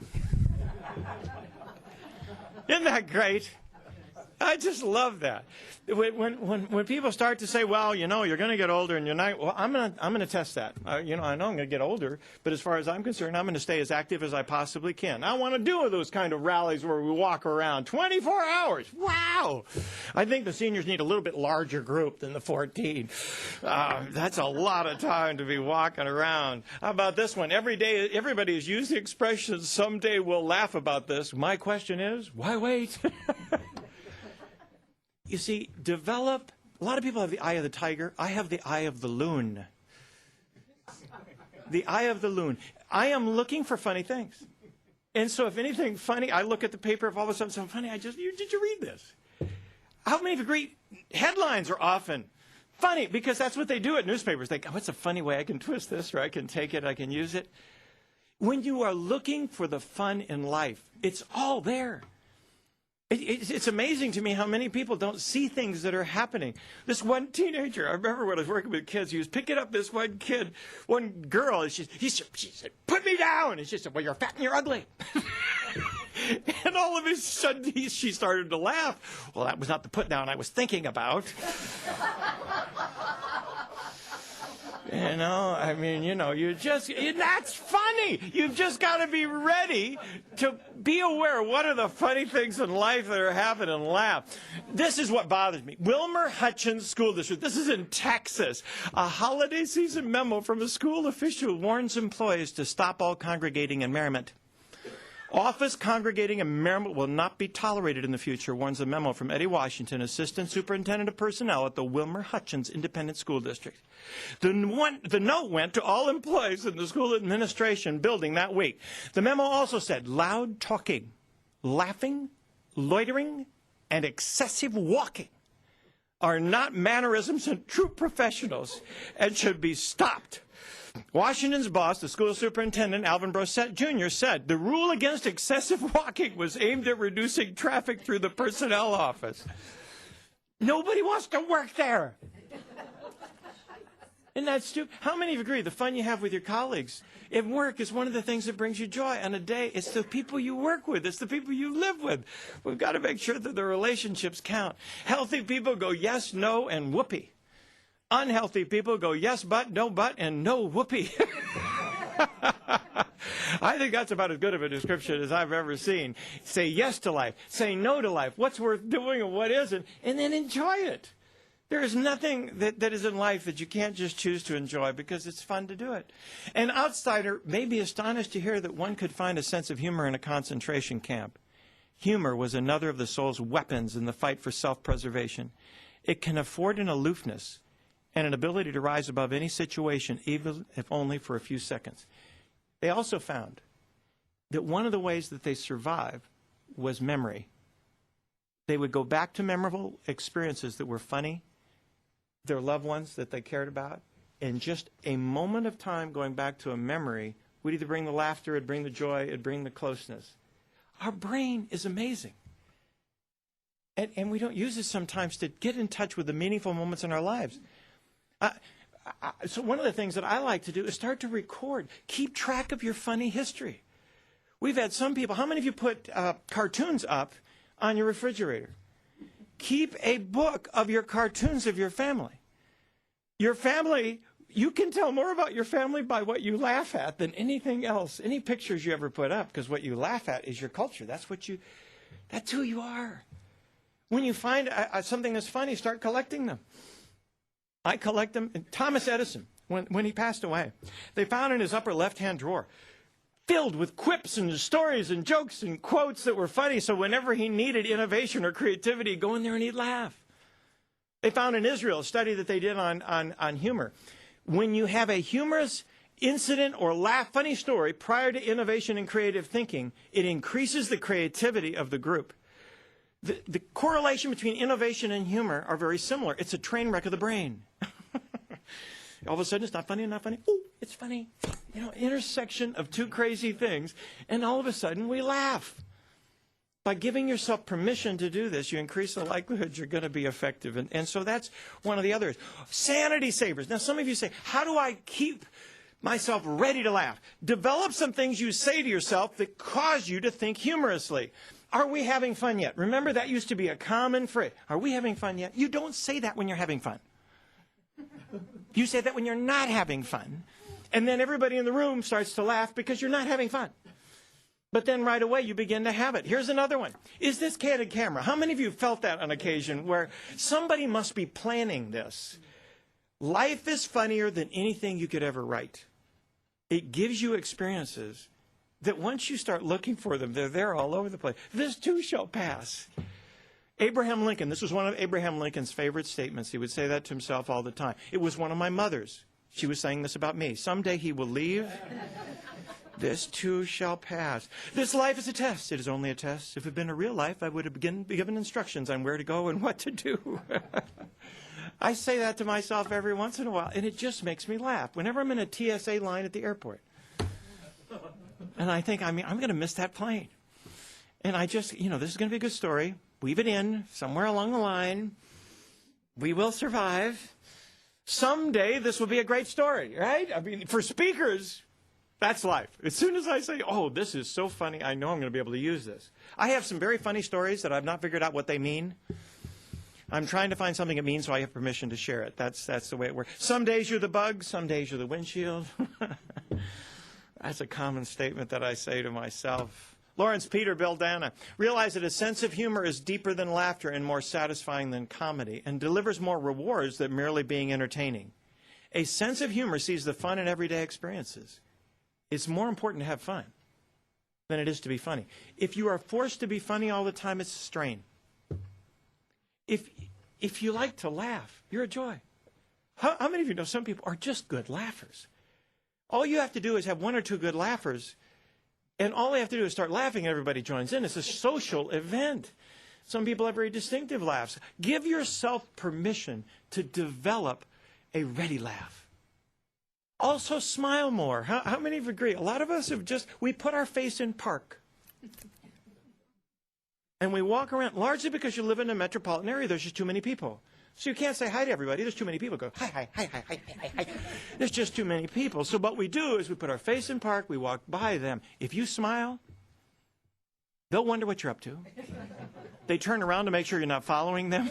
Isn't that great? I just love that. When people start to say, well, you know, you're going to get older and you're not, well, I'm going to test that. You know, I know I'm going to get older, but as far as I'm concerned, I'm going to stay as active as I possibly can. I want to do those kind of rallies where we walk around 24 hours. Wow. I think the seniors need a little bit larger group than the 14. That's a lot of time to be walking around. How about this one? Every day, everybody has used the expression, someday we'll laugh about this. My question is, why wait? You see, a lot of people have the eye of the tiger. I have the eye of the loon. The eye of the loon. I am looking for funny things. And so if anything funny, I look at the paper, if all of a sudden something funny, did you read this? How many of you agree headlines are often funny? Because that's what they do at newspapers. They go, what's a funny way I can twist this, or I can take it, I can use it. When you are looking for the fun in life, it's all there. It's amazing to me how many people don't see things that are happening. This one teenager, I remember when I was working with kids, he was picking up this one kid, one girl, and she said, put me down. And she said, well, you're fat and you're ugly. And all of a sudden, she started to laugh. Well, that was not the put down I was thinking about. You know, I mean, you know, that's funny. You've just got to be ready to be aware of what are the funny things in life that are happening and laugh. This is what bothers me. Wilmer Hutchins School District. This is in Texas. A holiday season memo from a school official warns employees to stop all congregating and merriment. Office congregating and merriment will not be tolerated in the future, warns a memo from Eddie Washington, Assistant Superintendent of Personnel at the Wilmer Hutchins Independent School District. The note went to all employees in the school administration building that week. The memo also said loud talking, laughing, loitering, and excessive walking are not mannerisms of true professionals and should be stopped. Washington's boss, the school superintendent, Alvin Brosette Jr., said the rule against excessive walking was aimed at reducing traffic through the personnel office. Nobody wants to work there. Isn't that stupid? How many of you agree the fun you have with your colleagues at work is one of the things that brings you joy on a day? It's the people you work with. It's the people you live with. We've got to make sure that the relationships count. Healthy people go yes, no, and whoopee. Unhealthy people go yes, but, and no whoopee. I think that's about as good of a description as I've ever seen. Say yes to life. Say no to life. What's worth doing and what isn't, and then enjoy it. There is nothing that is in life that you can't just choose to enjoy because it's fun to do it. An outsider may be astonished to hear that one could find a sense of humor in a concentration camp. Humor was another of the soul's weapons in the fight for self-preservation. It can afford an aloofness and an ability to rise above any situation, even if only for a few seconds. They also found that one of the ways that they survived was memory. They would go back to memorable experiences that were funny, their loved ones that they cared about, and just a moment of time going back to a memory would either bring the laughter, it'd bring the joy, it'd bring the closeness. Our brain is amazing. And we don't use it sometimes to get in touch with the meaningful moments in our lives. So one of the things that I like to do is start to record. Keep track of your funny history. We've had some people, how many of you put cartoons up on your refrigerator? Keep a book of your cartoons of your family. Your family, you can tell more about your family by what you laugh at than anything else, any pictures you ever put up, because what you laugh at is your culture. That's who you are. When you find something that's funny, start collecting them. I collect them. Thomas Edison, when he passed away, they found in his upper left-hand drawer filled with quips and stories and jokes and quotes that were funny, so whenever he needed innovation or creativity, he'd go in there and he'd laugh. They found in Israel a study that they did on humor. When you have a humorous incident or funny story prior to innovation and creative thinking, it increases the creativity of the group. The correlation between innovation and humor are very similar. It's a train wreck of the brain. All of a sudden, it's not funny, not funny. Oh, it's funny. You know, intersection of two crazy things, and all of a sudden we laugh. By giving yourself permission to do this, you increase the likelihood you're going to be effective. And so that's one of the others. Sanity savers. Now, some of you say, how do I keep myself ready to laugh? Develop some things you say to yourself that cause you to think humorously. Are we having fun yet? Remember, that used to be a common phrase. Are we having fun yet? You don't say that when you're having fun. You say that when you're not having fun. And then everybody in the room starts to laugh because you're not having fun. But then right away you begin to have it. Here's another one. Is this candid camera? How many of you felt that on occasion where somebody must be planning this? Life is funnier than anything you could ever write. It gives you experiences that once you start looking for them, they're there all over the place. This too shall pass. Abraham Lincoln, this was one of Abraham Lincoln's favorite statements. He would say that to himself all the time. It was one of my mother's. She was saying this about me. Someday he will leave. This too shall pass. This life is a test. It is only a test. If it had been a real life, I would have been given instructions on where to go and what to do. I say that to myself every once in a while, and it just makes me laugh. Whenever I'm in a TSA line at the airport, and I think, I'm going to miss that plane. And I just, this is going to be a good story. Weave it in somewhere along the line. We will survive. Someday this will be a great story, right? I mean, for speakers, that's life. As soon as I say, oh, this is so funny, I know I'm going to be able to use this. I have some very funny stories that I've not figured out what they mean. I'm trying to find something it means, so I have permission to share it. That's the way it works. Some days you're the bug, some days you're the windshield. That's a common statement that I say to myself. Lawrence Peter Dana realized that a sense of humor is deeper than laughter and more satisfying than comedy and delivers more rewards than merely being entertaining. A sense of humor sees the fun in everyday experiences. It's more important to have fun than it is to be funny. If you are forced to be funny all the time, it's a strain. If you like to laugh, you're a joy. How many of you know some people are just good laughers? All you have to do is have one or two good laughers, and all they have to do is start laughing and everybody joins in. It's a social event. Some people have very distinctive laughs. Give yourself permission to develop a ready laugh. Also smile more. How many of you agree? A lot of us we put our face in park. And we walk around, largely because you live in a metropolitan area, there's just too many people. So you can't say hi to everybody. There's too many people. Go, hi, hi, hi, hi, hi, hi, hi. There's just too many people. So what we do is we put our face in park, we walk by them. If you smile, they'll wonder what you're up to. They turn around to make sure you're not following them.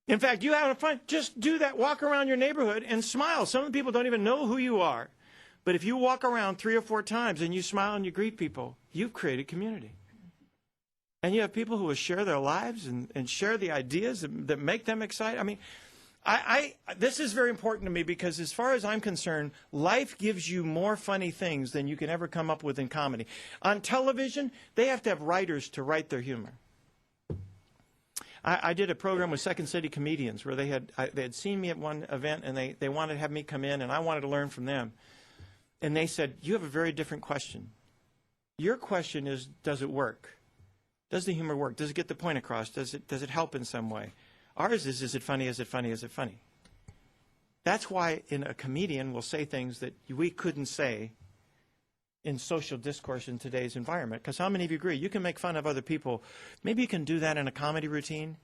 In fact, you having fun, just do that. Walk around your neighborhood and smile. Some of the people don't even know who you are. But if you walk around 3 or 4 times and you smile and you greet people, you've created community. And you have people who will share their lives and share the ideas that make them excited. I mean, this is very important to me because as far as I'm concerned, life gives you more funny things than you can ever come up with in comedy. On television, they have to have writers to write their humor. I did a program with Second City comedians where they had seen me at one event and they wanted to have me come in and I wanted to learn from them. And they said, you have a very different question. Your question is, does it work? Does the humor work? Does it get the point across? Does it help in some way? Ours is it funny? Is it funny? Is it funny? That's why a comedian will say things that we couldn't say in social discourse in today's environment. Because how many of you agree? You can make fun of other people. Maybe you can do that in a comedy routine,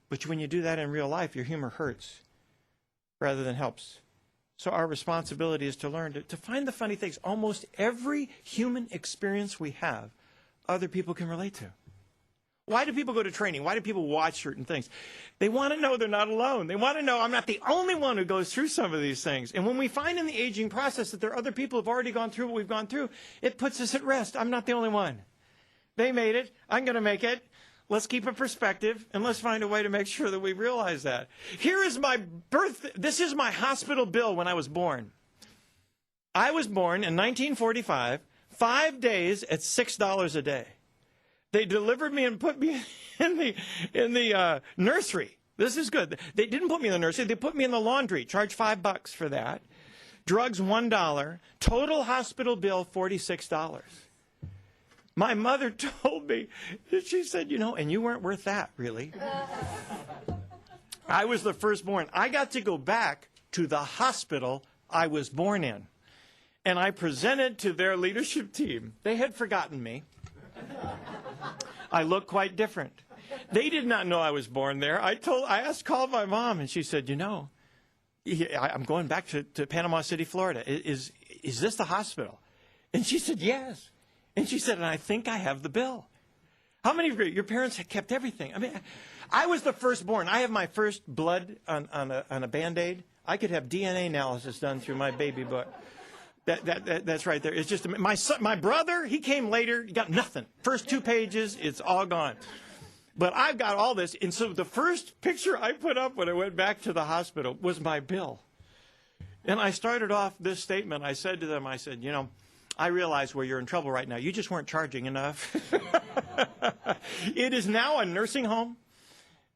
but when you do that in real life, your humor hurts rather than helps. So our responsibility is to learn to find the funny things. Almost every human experience we have, other people can relate to. Why do people go to training? Why do people watch certain things? They want to know they're not alone. They want to know I'm not the only one who goes through some of these things. And when we find in the aging process that there are other people who have already gone through what we've gone through, it puts us at rest. I'm not the only one. They made it. I'm going to make it. Let's keep a perspective, and let's find a way to make sure that we realize that. Here is my this is my hospital bill when I was born. I was born in 1945, 5 days at $6 a day. They delivered me and put me in the nursery. This is good. They didn't put me in the nursery. They put me in the laundry. Charged $5 for that. Drugs $1. Total hospital bill $46. My mother told me, she said, and you weren't worth that, really. I was the firstborn. I got to go back to the hospital I was born in. And I presented to their leadership team. They had forgotten me. I look quite different. They did not know I was born there. Called my mom, and she said, I'm going back to Panama City, Florida. Is this the hospital? And she said, yes. And she said, and I think I have the bill. How many of your parents had kept everything? I mean, I was the firstborn. I have my first blood on a Band-Aid. I could have DNA analysis done through my baby book. That's right there. It's just my brother, he came later. He got nothing. First 2 pages, it's all gone. But I've got all this. And so the first picture I put up when I went back to the hospital was my bill. And I started off this statement. I said to them, I realize where you're in trouble right now. You just weren't charging enough. It is now a nursing home.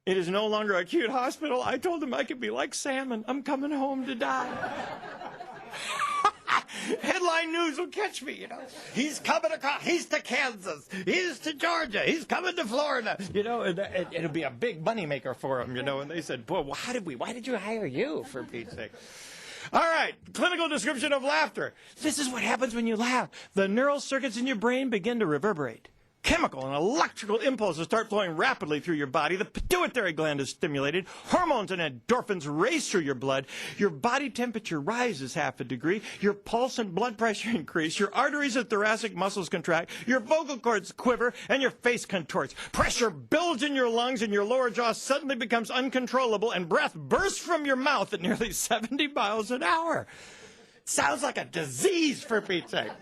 It is no longer a acute hospital. I told them I could be like salmon. I'm coming home to die. Headline news will catch me, He's coming across. He's to Kansas. He's to Georgia. He's coming to Florida. And it'll be a big moneymaker for him, And they said, boy, why did you hire you, for Pete's sake? All right, clinical description of laughter. This is what happens when you laugh. The neural circuits in your brain begin to reverberate. Chemical and electrical impulses start flowing rapidly through your body. The pituitary gland is stimulated. Hormones and endorphins race through your blood. Your body temperature rises 0.5 degree. Your pulse and blood pressure increase. Your arteries and thoracic muscles contract. Your vocal cords quiver and your face contorts. Pressure builds in your lungs and your lower jaw suddenly becomes uncontrollable and breath bursts from your mouth at nearly 70 miles an hour. Sounds like a disease, for Pete's sake.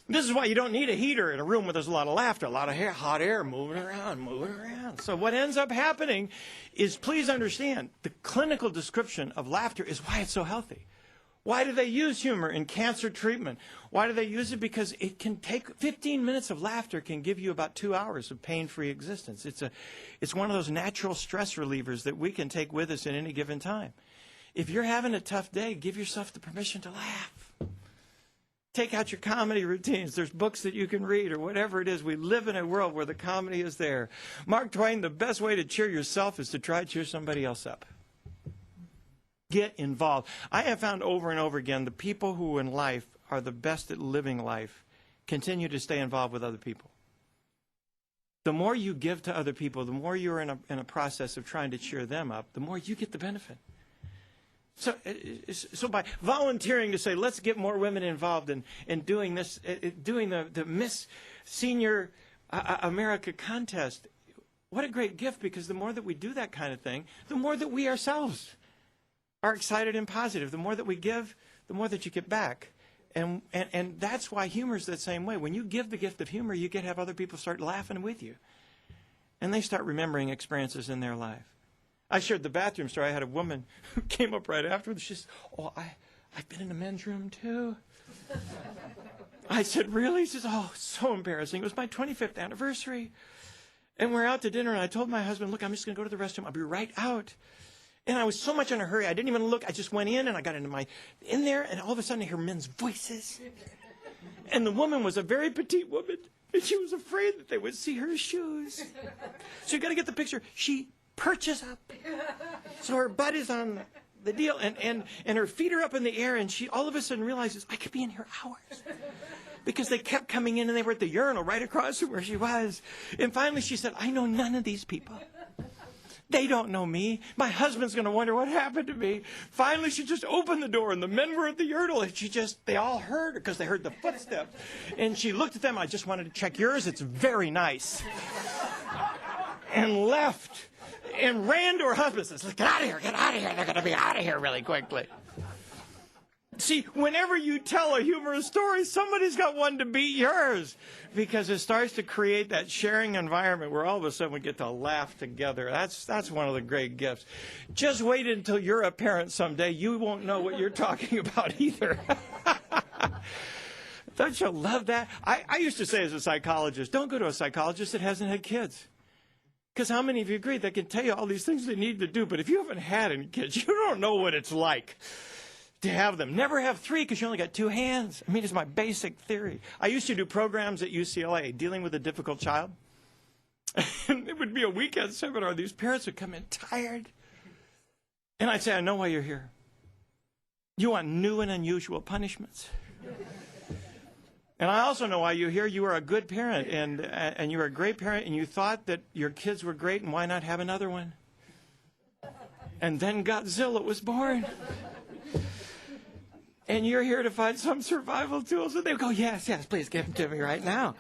This is why you don't need a heater in a room where there's a lot of laughter, a lot of hot air moving around. So what ends up happening is, please understand, the clinical description of laughter is why it's so healthy. Why do they use humor in cancer treatment? Why do they use it? Because it can take 15 minutes of laughter can give you about 2 hours of pain-free existence. It's one of those natural stress relievers that we can take with us at any given time. If you're having a tough day, give yourself the permission to laugh. Take out your comedy routines. There's books that you can read or whatever it is. We live in a world where the comedy is there. Mark Twain, the best way to cheer yourself is to try to cheer somebody else up. Get involved. I have found over and over again the people who in life are the best at living life continue to stay involved with other people. The more you give to other people, the more you're in a process of trying to cheer them up, the more you get the benefit. So by volunteering to say, let's get more women involved in doing this, doing the Miss Senior America contest, what a great gift, because the more that we do that kind of thing, the more that we ourselves are excited and positive. The more that we give, the more that you get back. And that's why humor is the same way. When you give the gift of humor, you get to have other people start laughing with you. And they start remembering experiences in their life. I shared the bathroom story. I had a woman who came up right afterwards. She said, I've been in the men's room too. I said, really? She says, so embarrassing. It was my 25th anniversary. And we're out to dinner, and I told my husband, look, I'm just going to go to the restroom. I'll be right out. And I was so much in a hurry, I didn't even look. I just went in, and I got in there, and all of a sudden I hear men's voices. And the woman was a very petite woman, and she was afraid that they would see her shoes. So you got to get the picture. She perches up. So her butt is on the deal, and her feet are up in the air, and she all of a sudden realizes, I could be in here hours. Because they kept coming in, and they were at the urinal right across from where she was. And finally she said, I know none of these people. They don't know me. My husband's going to wonder what happened to me. Finally, she just opened the door, and the men were at the urinal, and they all heard her because they heard the footsteps. And she looked at them. I just wanted to check yours. It's very nice. And left. And ran to her husband and says, get out of here, get out of here. They're going to be out of here really quickly. See, whenever you tell a humorous story, somebody's got one to beat yours, because it starts to create that sharing environment where all of a sudden we get to laugh together. That's one of the great gifts. Just wait until you're a parent someday. You won't know what you're talking about either. Don't you love that? I used to say as a psychologist, don't go to a psychologist that hasn't had kids. Because how many of you agree they can tell you all these things they need to do, but if you haven't had any kids, you don't know what it's like. to have them. Never have three because you only got two hands. I mean, it's my basic theory. I used to do programs at UCLA dealing with a difficult child. And it would be a weekend seminar. These parents would come in tired. And I'd say, I know why you're here. You want new and unusual punishments. And I also know why you're here. You are a good parent, and you are a great parent, and you thought that your kids were great, and why not have another one? And then Godzilla was born. And you're here to find some survival tools. And they go, yes, yes, please give them to me right now.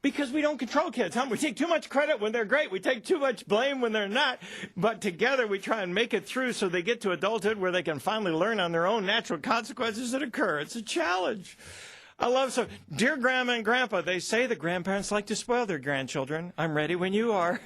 Because we don't control kids. We take too much credit when they're great. We take too much blame when they're not. But together we try and make it through so they get to adulthood where they can finally learn on their own natural consequences that occur. It's a challenge. I love so. Dear Grandma and Grandpa, they say the grandparents like to spoil their grandchildren. I'm ready when you are.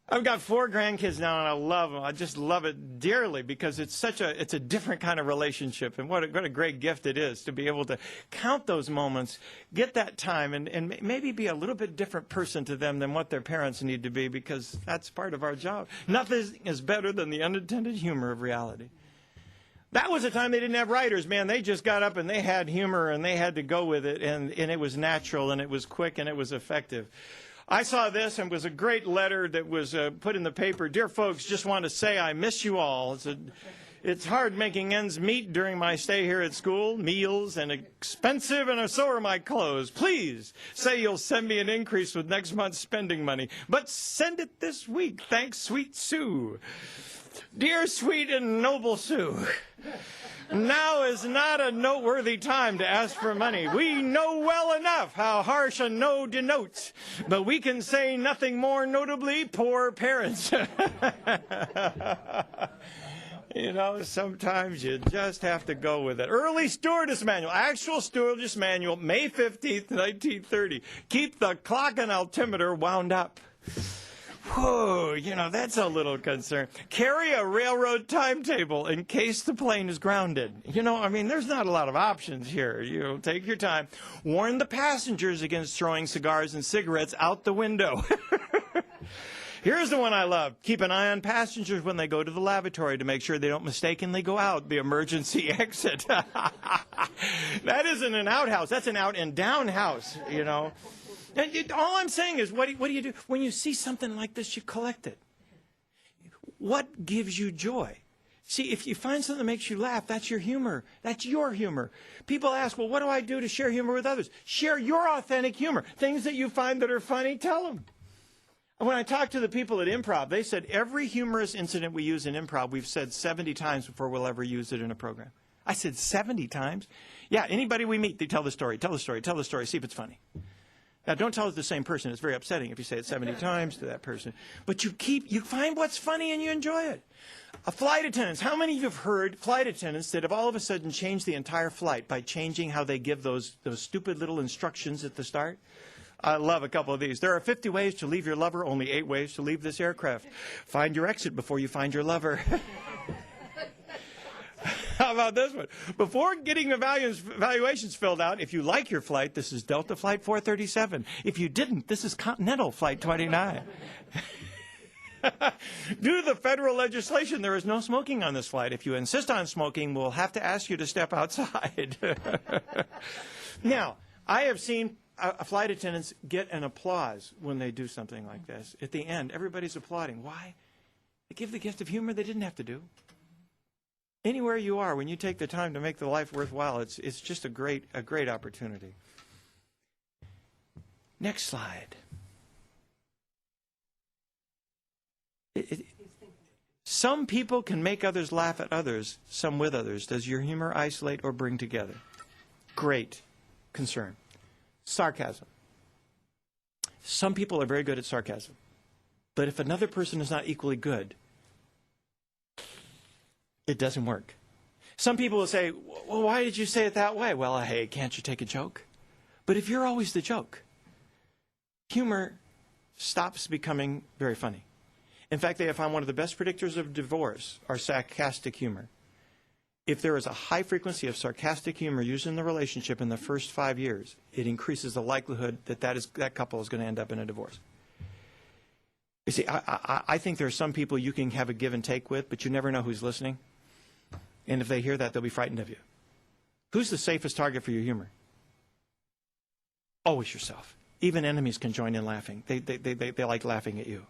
I've got 4 grandkids now, and I love them. I just love it dearly because it's a different kind of relationship, and what a great gift it is to be able to count those moments, get that time, and maybe be a little bit different person to them than what their parents need to be, because that's part of our job. Nothing is better than the unintended humor of reality. That was a time they didn't have writers, man. They just got up and they had humor and they had to go with it, and it was natural and it was quick and it was effective. I saw this, and it was a great letter that was put in the paper. Dear folks, just want to say I miss you all. It's hard making ends meet during my stay here at school. Meals and expensive, and so are my clothes. Please say you'll send me an increase with next month's spending money. But send it this week. Thanks, sweet Sue. Dear sweet and noble Sue, now is not a noteworthy time to ask for money. We know well enough how harsh a no denotes, but we can say nothing more notably poor parents. You know, sometimes you just have to go with it. Early Stewardess Manual, actual Stewardess Manual, May 15th, 1930. Keep the clock and altimeter wound up. Whoa, you know, that's a little concern. Carry a railroad timetable in case the plane is grounded. You know, I mean, there's not a lot of options here. You know, take your time. Warn the passengers against throwing cigars and cigarettes out the window. Here's the one I love. Keep an eye on passengers when they go to the lavatory to make sure they don't mistakenly go out the emergency exit. That isn't an outhouse. That's an out and down house, you know. And all I'm saying is, what do you do? When you see something like this, you collect it. What gives you joy? See, if you find something that makes you laugh, that's your humor. That's your humor. People ask, well, what do I do to share humor with others? Share your authentic humor. Things that you find that are funny, tell them. When I talked to the people at improv, they said every humorous incident we use in improv, we've said 70 times before we'll ever use it in a program. I said 70 times? Yeah, anybody we meet, they tell the story, tell the story, tell the story, see if it's funny. Now, don't tell it to the same person. It's very upsetting if you say it 70 times to that person. But you find what's funny and you enjoy it. Flight attendants. How many of you have heard flight attendants that have all of a sudden changed the entire flight by changing how they give those stupid little instructions at the start? I love a couple of these. There are 50 ways to leave your lover, only 8 ways to leave this aircraft. Find your exit before you find your lover. How about this one? Before getting evaluations filled out, if you like your flight, this is Delta Flight 437. If you didn't, this is Continental Flight 29. Due to the federal legislation, there is no smoking on this flight. If you insist on smoking, we'll have to ask you to step outside. Now, I have seen flight attendants get an applause when they do something like this. At the end, everybody's applauding. Why? They give the gift of humor they didn't have to do. Anywhere you are, when you take the time to make the life worthwhile, it's just a great opportunity. Next slide. Some people can make others laugh at others, some with others. Does your humor isolate or bring together? Great concern. Sarcasm. Some people are very good at sarcasm. But if another person is not equally good, it doesn't work. Some people will say, well, why did you say it that way? Well, hey, can't you take a joke? But if you're always the joke, humor stops becoming very funny. In fact, they have found one of the best predictors of divorce are sarcastic humor. If there is a high frequency of sarcastic humor used in the relationship in the first 5 years, it increases the likelihood that that couple is going to end up in a divorce. You see, I think there are some people you can have a give and take with, but you never know who's listening. And if they hear that, they'll be frightened of you. Who's the safest target for your humor? Always yourself. Even enemies can join in laughing. They like laughing at you.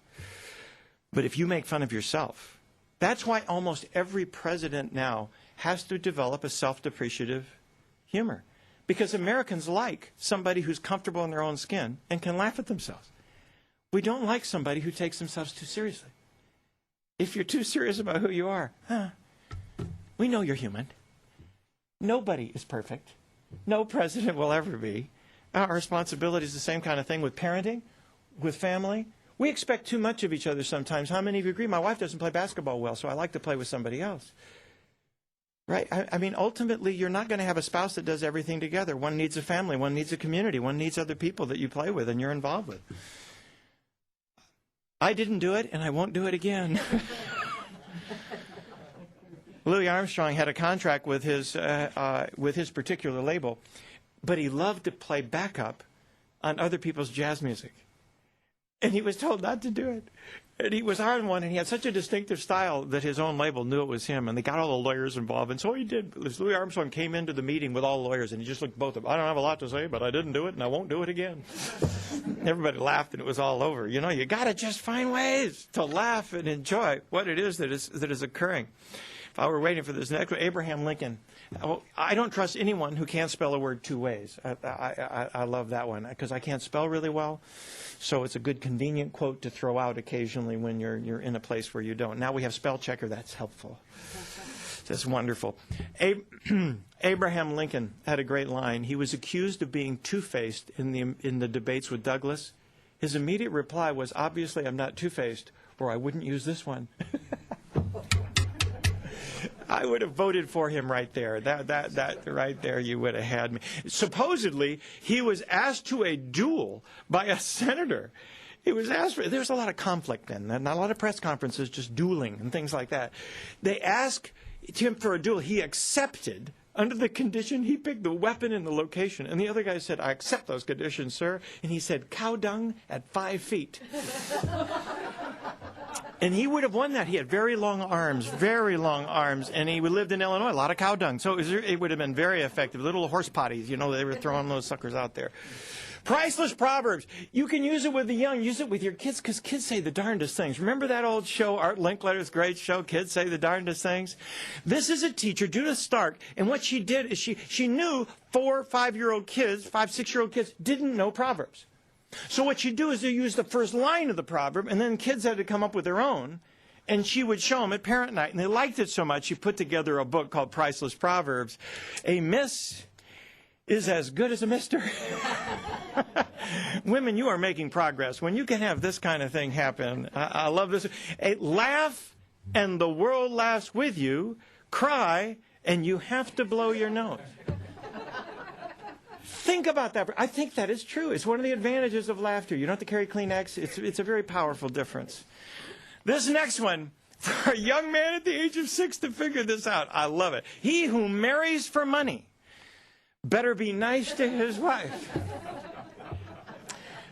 But if you make fun of yourself, that's why almost every president now has to develop a self-depreciative humor. Because Americans like somebody who's comfortable in their own skin and can laugh at themselves. We don't like somebody who takes themselves too seriously. If you're too serious about who you are, we know you're human. Nobody is perfect. No president will ever be. Our responsibility is the same kind of thing with parenting, with family. We expect too much of each other sometimes. How many of you agree? My wife doesn't play basketball well, so I like to play with somebody else. Right? I mean, ultimately, you're not going to have a spouse that does everything together. One needs a family. One needs a community. One needs other people that you play with and you're involved with. I didn't do it, and I won't do it again. Louis Armstrong had a contract with his particular label, but he loved to play backup on other people's jazz music. And he was told not to do it. And he was on one, and he had such a distinctive style that his own label knew it was him, and they got all the lawyers involved. And so what he did was Louis Armstrong came into the meeting with all the lawyers, and he just looked at both of them. I don't have a lot to say, but I didn't do it, and I won't do it again. Everybody laughed, and it was all over. You know, you got to just find ways to laugh and enjoy what it is that is occurring. If I were waiting for this next one, Abraham Lincoln. I don't trust anyone who can't spell a word two ways. I love that one because I can't spell really well. So it's a good convenient quote to throw out occasionally when you're in a place where you don't. Now we have spell checker. That's helpful. That's wonderful. Abraham Lincoln had a great line. He was accused of being two-faced in the debates with Douglas. His immediate reply was, obviously I'm not two-faced, or I wouldn't use this one. I would have voted for him right there. That right there, you would have had me. Supposedly, he was asked to a duel by a senator. He was asked for. There's a lot of conflict then, and a lot of press conferences just dueling and things like that. They asked him for a duel. He accepted under the condition he picked the weapon and the location. And the other guy said, I accept those conditions, sir. And he said, cow dung at 5 feet. And he would have won that. He had very long arms, and he lived in Illinois, a lot of cow dung. So it would have been very effective. Little horse potties, you know, they were throwing those suckers out there. Priceless proverbs. You can use it with the young, use it with your kids, because kids say the darndest things. Remember that old show, Art Linkletter's great show, Kids Say the Darndest Things? This is a teacher, Judith Stark, and what she did is she knew 4 or 5-year-old kids, 5, 6-year-old kids didn't know proverbs. So what she'd do is they use the first line of the proverb, and then kids had to come up with their own, and she would show them at parent night. And they liked it so much, she put together a book called Priceless Proverbs. A miss is as good as a mister. Women, you are making progress. When you can have this kind of thing happen, I love this. Laugh, and the world laughs with you. Cry, and you have to blow your nose. Think about that. I think that is true. It's one of the advantages of laughter. You don't have to carry Kleenex. It's a very powerful difference. This next one, for a young man at the age of 6 to figure this out, I love it. He who marries for money better be nice to his wife.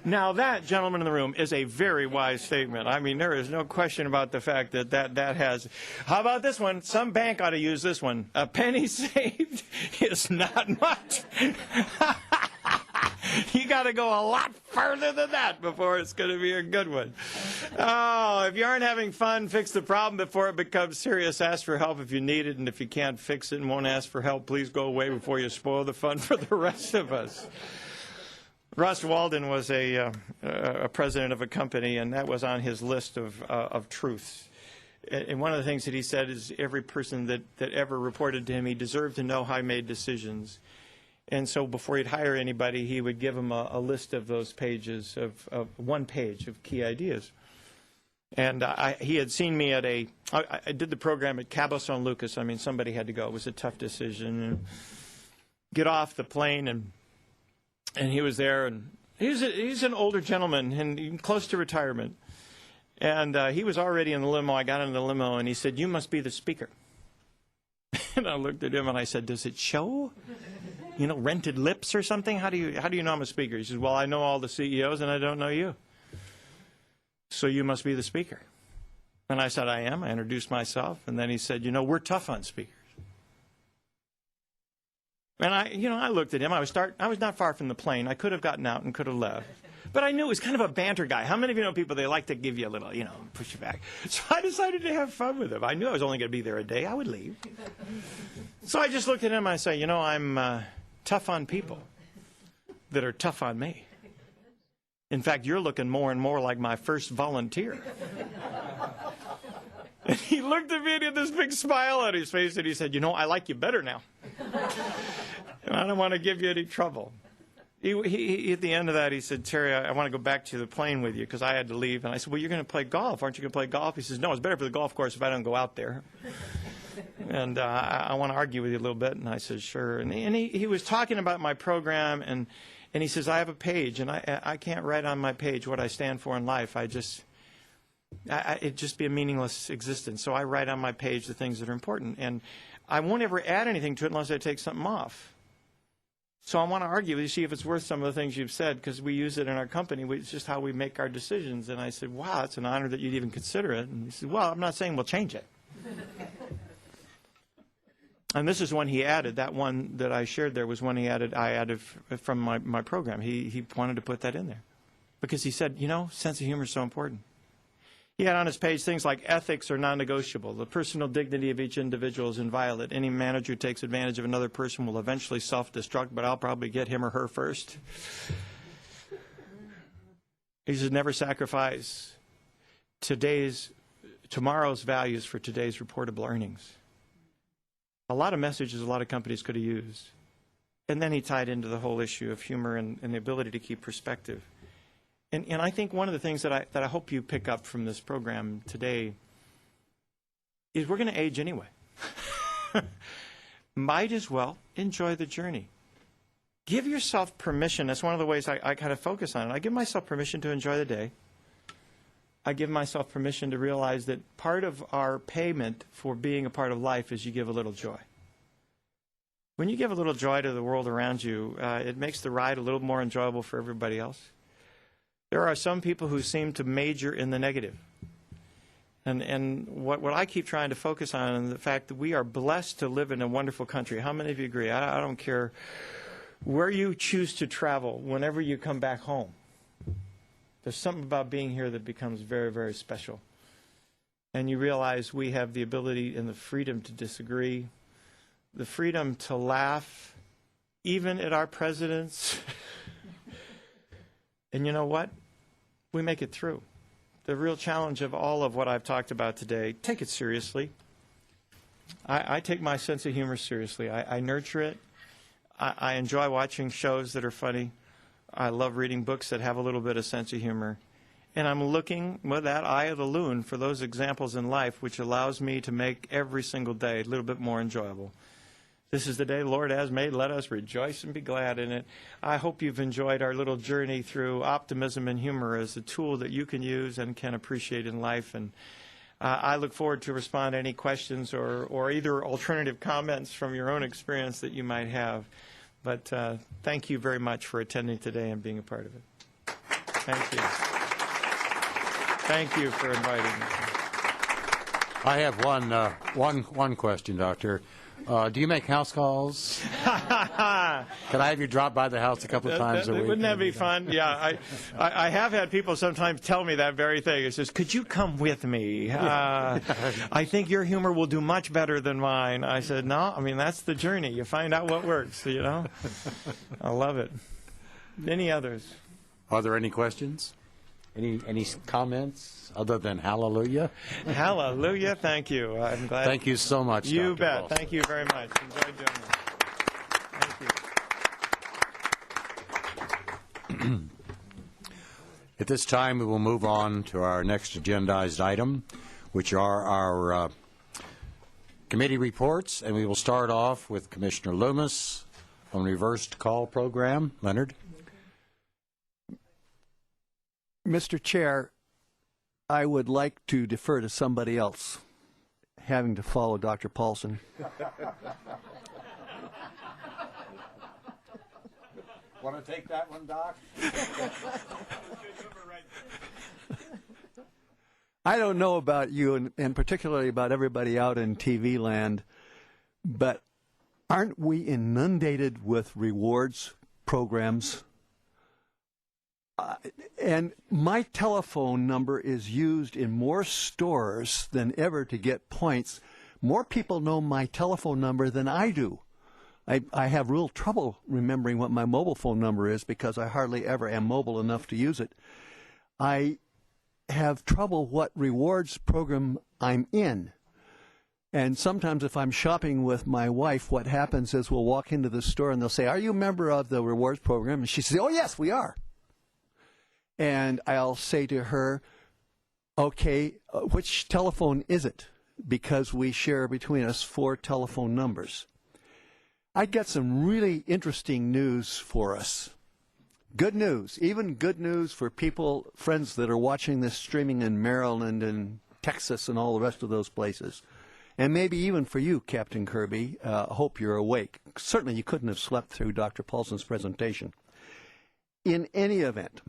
Now that, gentlemen in the room, is a very wise statement. I mean, there is no question about the fact that has... How about this one? Some bank ought to use this one. A penny saved is not much. You got to go a lot further than that before it's going to be a good one. Oh, if you aren't having fun, fix the problem before it becomes serious. Ask for help if you need it, and if you can't fix it and won't ask for help, please go away before you spoil the fun for the rest of us. Russ Walden was a president of a company, and that was on his list of truths. And one of the things that he said is every person that ever reported to him, he deserved to know how he made decisions. And so before he'd hire anybody, he would give them a list of those pages, of 1 page of key ideas. And he had seen me at I did the program at Cabo San Lucas. I mean, somebody had to go. It was a tough decision. And get off the plane, and he was there, and he's an older gentleman and close to retirement. And he was already in the limo. I got in the limo, and he said, "You must be the speaker." And I looked at him, and I said, "Does it show? You know, rented lips or something? How do you know I'm a speaker?" He says, "Well, I know all the CEOs, and I don't know you. So you must be the speaker." And I said, "I am." I introduced myself, and then he said, "You know, we're tough on speakers. And I looked at him. I was not far from the plane. I could have gotten out and could have left. But I knew he was kind of a banter guy. How many of you know people, they like to give you a little, push you back. So I decided to have fun with him. I knew I was only going to be there a day. I would leave. So I just looked at him and I say, I'm tough on people that are tough on me. In fact, you're looking more and more like my first volunteer. And he looked at me and he had this big smile on his face and he said, I like you better now. And I don't want to give you any trouble. He at the end of that, he said, Terry, I want to go back to the plane with you because I had to leave. And I said, well, you're going to play golf. Aren't you going to play golf? He says, no, it's better for the golf course if I don't go out there. And I want to argue with you a little bit. And I said, sure. And he was talking about my program. And he says, I have a page. And I can't write on my page what I stand for in life. It'd just be a meaningless existence. So I write on my page the things that are important. And I won't ever add anything to it unless I take something off. So I want to argue with you, see if it's worth some of the things you've said, because we use it in our company. It's just how we make our decisions. And I said, wow, it's an honor that you'd even consider it. And he said, well, I'm not saying we'll change it. And this is one he added. That one that I shared there was one I added from my program. He wanted to put that in there because he said, sense of humor is so important. He had on his page things like ethics are non-negotiable. The personal dignity of each individual is inviolate. Any manager who takes advantage of another person will eventually self-destruct, but I'll probably get him or her first. He says never sacrifice tomorrow's values for today's reportable earnings. A lot of messages a lot of companies could have used. And then he tied into the whole issue of humor and the ability to keep perspective. And I think one of the things that I hope you pick up from this program today is we're going to age anyway. Might as well enjoy the journey. Give yourself permission. That's one of the ways I kind of focus on it. I give myself permission to enjoy the day. I give myself permission to realize that part of our payment for being a part of life is you give a little joy. When you give a little joy to the world around you, it makes the ride a little more enjoyable for everybody else. There are some people who seem to major in the negative. And what I keep trying to focus on is the fact that we are blessed to live in a wonderful country. How many of you agree? I don't care where you choose to travel, whenever you come back home. There's something about being here that becomes very, very special. And you realize we have the ability and the freedom to disagree, the freedom to laugh, even at our presidents. And you know what? We make it through. The real challenge of all of what I've talked about today, take it seriously. I take my sense of humor seriously. I nurture it. I enjoy watching shows that are funny. I love reading books that have a little bit of sense of humor. And I'm looking with that eye of the loon for those examples in life which allows me to make every single day a little bit more enjoyable. This is the day the Lord has made. Let us rejoice and be glad in it. I hope you've enjoyed our little journey through optimism and humor as a tool that you can use and can appreciate in life. And I look forward to respond to any questions or either alternative comments from your own experience that you might have. But thank you very much for attending today and being a part of it. Thank you. Thank you for inviting me. I have one question, Doctor. Do you make house calls? Can I have you drop by the house a couple of times a week? Wouldn't that be fun? Yeah, I have had people sometimes tell me that very thing. It says, could you come with me? I think your humor will do much better than mine. I said, no, that's the journey. You find out what works, I love it. Any others? Are there any questions? Any comments other than hallelujah? Hallelujah. Thank you. I'm glad. Thank you so much, You Dr. bet. Paulson. Thank you very much. Enjoyed doing that. Thank you. At this time, we will move on to our next agendized item, which are our committee reports, and we will start off with Commissioner Loomis on reversed call program. Leonard? Mr. Chair, I would like to defer to somebody else, having to follow Dr. Paulson. Want to take that one, Doc? I don't know about you, and particularly about everybody out in TV land, but Aren't we inundated with rewards programs? And my telephone number is used in more stores than ever to get points. More people know my telephone number than I do. I have real trouble remembering what my mobile phone number is because I hardly ever am mobile enough to use it. I have trouble what rewards program I'm in. And sometimes if I'm shopping with my wife, what happens is we'll walk into the store and they'll say, "Are you a member of the rewards program?" And she says, "Oh, yes, we are." And I'll say to her, "Okay, which telephone is it?" Because we share between us 4 telephone numbers. I get some really interesting news for us. Good news, even good news for people, friends that are watching this streaming in Maryland and Texas and all the rest of those places. And maybe even for you, Captain Kirby, hope you're awake. Certainly you couldn't have slept through Dr. Paulson's presentation. In any event,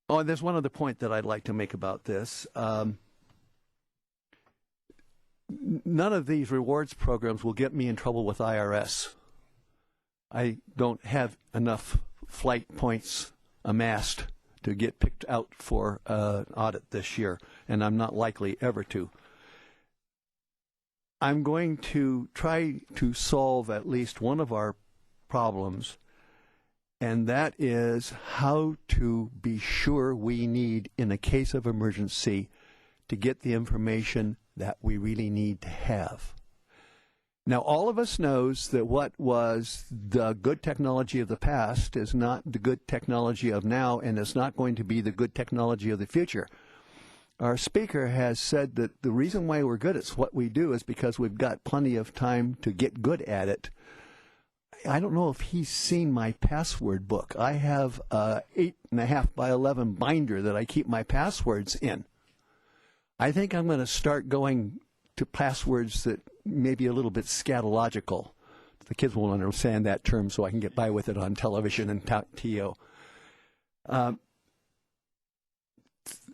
there's one other point that I'd like to make about this. None of these rewards programs will get me in trouble with IRS. I don't have enough flight points amassed to get picked out for an audit this year, and I'm not likely ever to. I'm going to try to solve at least one of our problems, and that is how to be sure we need, in a case of emergency, to get the information that we really need to have. Now, all of us knows that what was the good technology of the past is not the good technology of now, and is not going to be the good technology of the future. Our speaker has said that the reason why we're good at what we do is because we've got plenty of time to get good at it. I don't know if he's seen my password book. I have a 8.5 by 11 binder that I keep my passwords in. I think I'm going to start going to passwords that may be a little bit scatological. The kids won't understand that term, so I can get by with it on television and TO.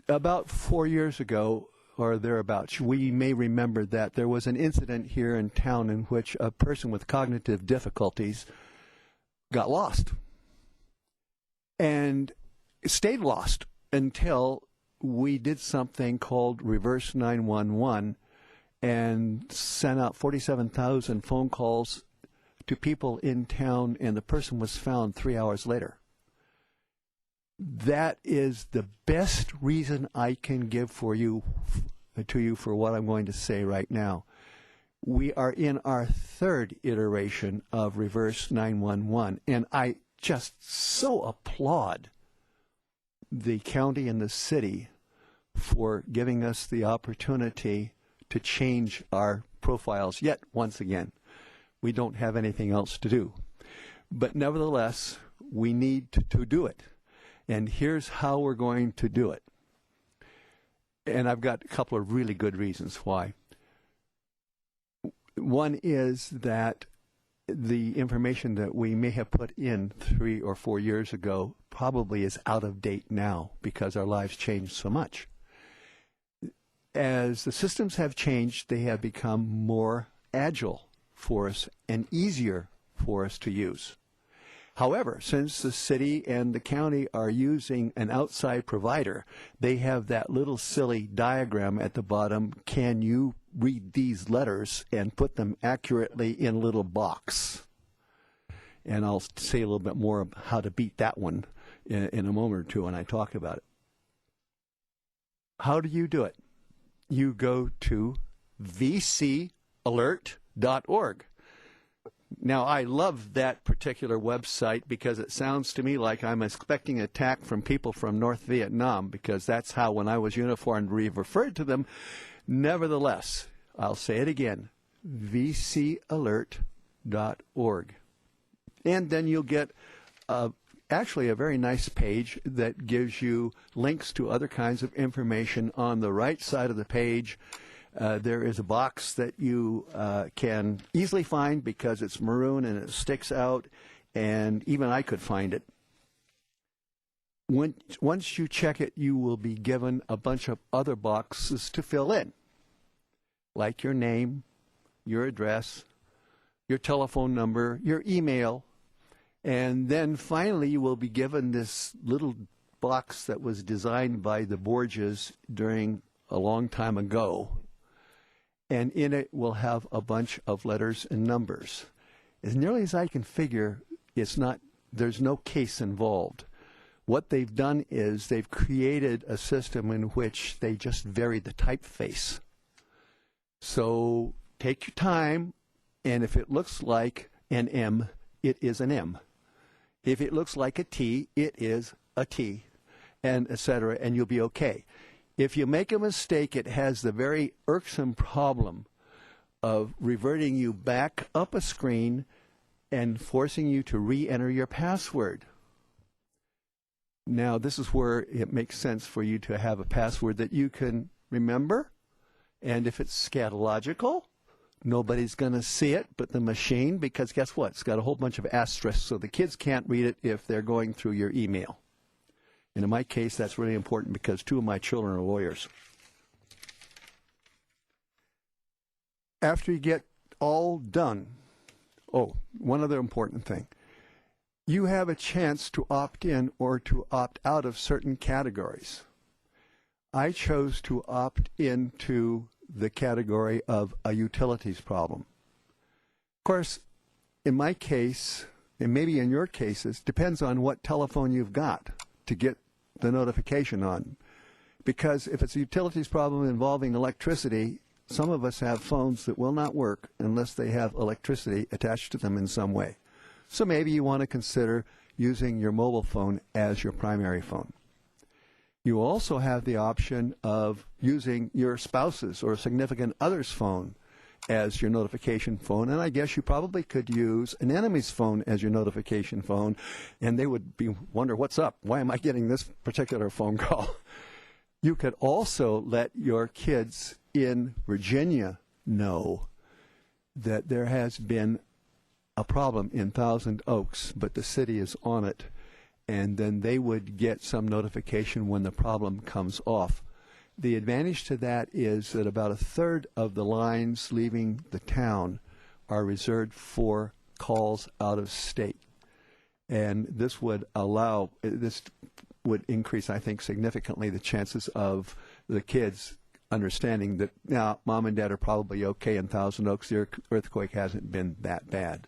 About 4 years ago, or thereabouts, we may remember that there was an incident here in town in which a person with cognitive difficulties got lost and stayed lost until we did something called Reverse 911 and sent out 47,000 phone calls to people in town, and the person was found 3 hours later. That is the best reason I can give to you for what I'm going to say right now. We are in our 3rd iteration of Reverse 911, and I just so applaud the county and the city for giving us the opportunity to change our profiles. Yet, once again, we don't have anything else to do. But nevertheless, we need to do it. And here's how we're going to do it. And I've got a couple of really good reasons why. One is that the information that we may have put in 3 or 4 years ago probably is out of date now because our lives changed so much. As the systems have changed, they have become more agile for us and easier for us to use. However, since the city and the county are using an outside provider, they have that little silly diagram at the bottom. Can you read these letters and put them accurately in a little box? And I'll say a little bit more about how to beat that one in a moment or two when I talk about it. How do you do it? You go to vcalert.org. Now, I love that particular website because it sounds to me like I'm expecting an attack from people from North Vietnam, because that's how, when I was uniformed, we referred to them. Nevertheless, I'll say it again, vcalert.org. And then you'll get actually a very nice page that gives you links to other kinds of information. On the right side of the page, there is a box that you can easily find because it's maroon and it sticks out, and even I could find it. Once you check it, you will be given a bunch of other boxes to fill in, like your name, your address, your telephone number, your email, and then finally you will be given this little box that was designed by the Borgias during a long time ago, and in it will have a bunch of letters and numbers. As nearly as I can figure, there's no case involved. What they've done is they've created a system in which they just vary the typeface. So take your time, and if it looks like an M, it is an M. If it looks like a T, it is a T, and etc., and you'll be okay. If you make a mistake, it has the very irksome problem of reverting you back up a screen and forcing you to re-enter your password. Now, this is where it makes sense for you to have a password that you can remember, and if it's scatological, nobody's going to see it but the machine, because guess what? It's got a whole bunch of asterisks, so the kids can't read it if they're going through your email. And in my case, that's really important because 2 of my children are lawyers. After you get all done, one other important thing. You have a chance to opt in or to opt out of certain categories. I chose to opt into the category of a utilities problem. Of course, in my case, and maybe in your cases, depends on what telephone you've got to get the notification on. Because if it's a utilities problem involving electricity, some of us have phones that will not work unless they have electricity attached to them in some way. So maybe you want to consider using your mobile phone as your primary phone. You also have the option of using your spouse's or significant other's phone as your notification phone, and I guess you probably could use an enemy's phone as your notification phone, and they would wonder, what's up? Why am I getting this particular phone call? You could also let your kids in Virginia know that there has been a problem in Thousand Oaks, but the city is on it, and then they would get some notification when the problem comes off. The advantage to that is that about 1/3 of the lines leaving the town are reserved for calls out of state. And this would increase, I think, significantly the chances of the kids understanding that now Mom and Dad are probably okay in Thousand Oaks. The earthquake hasn't been that bad.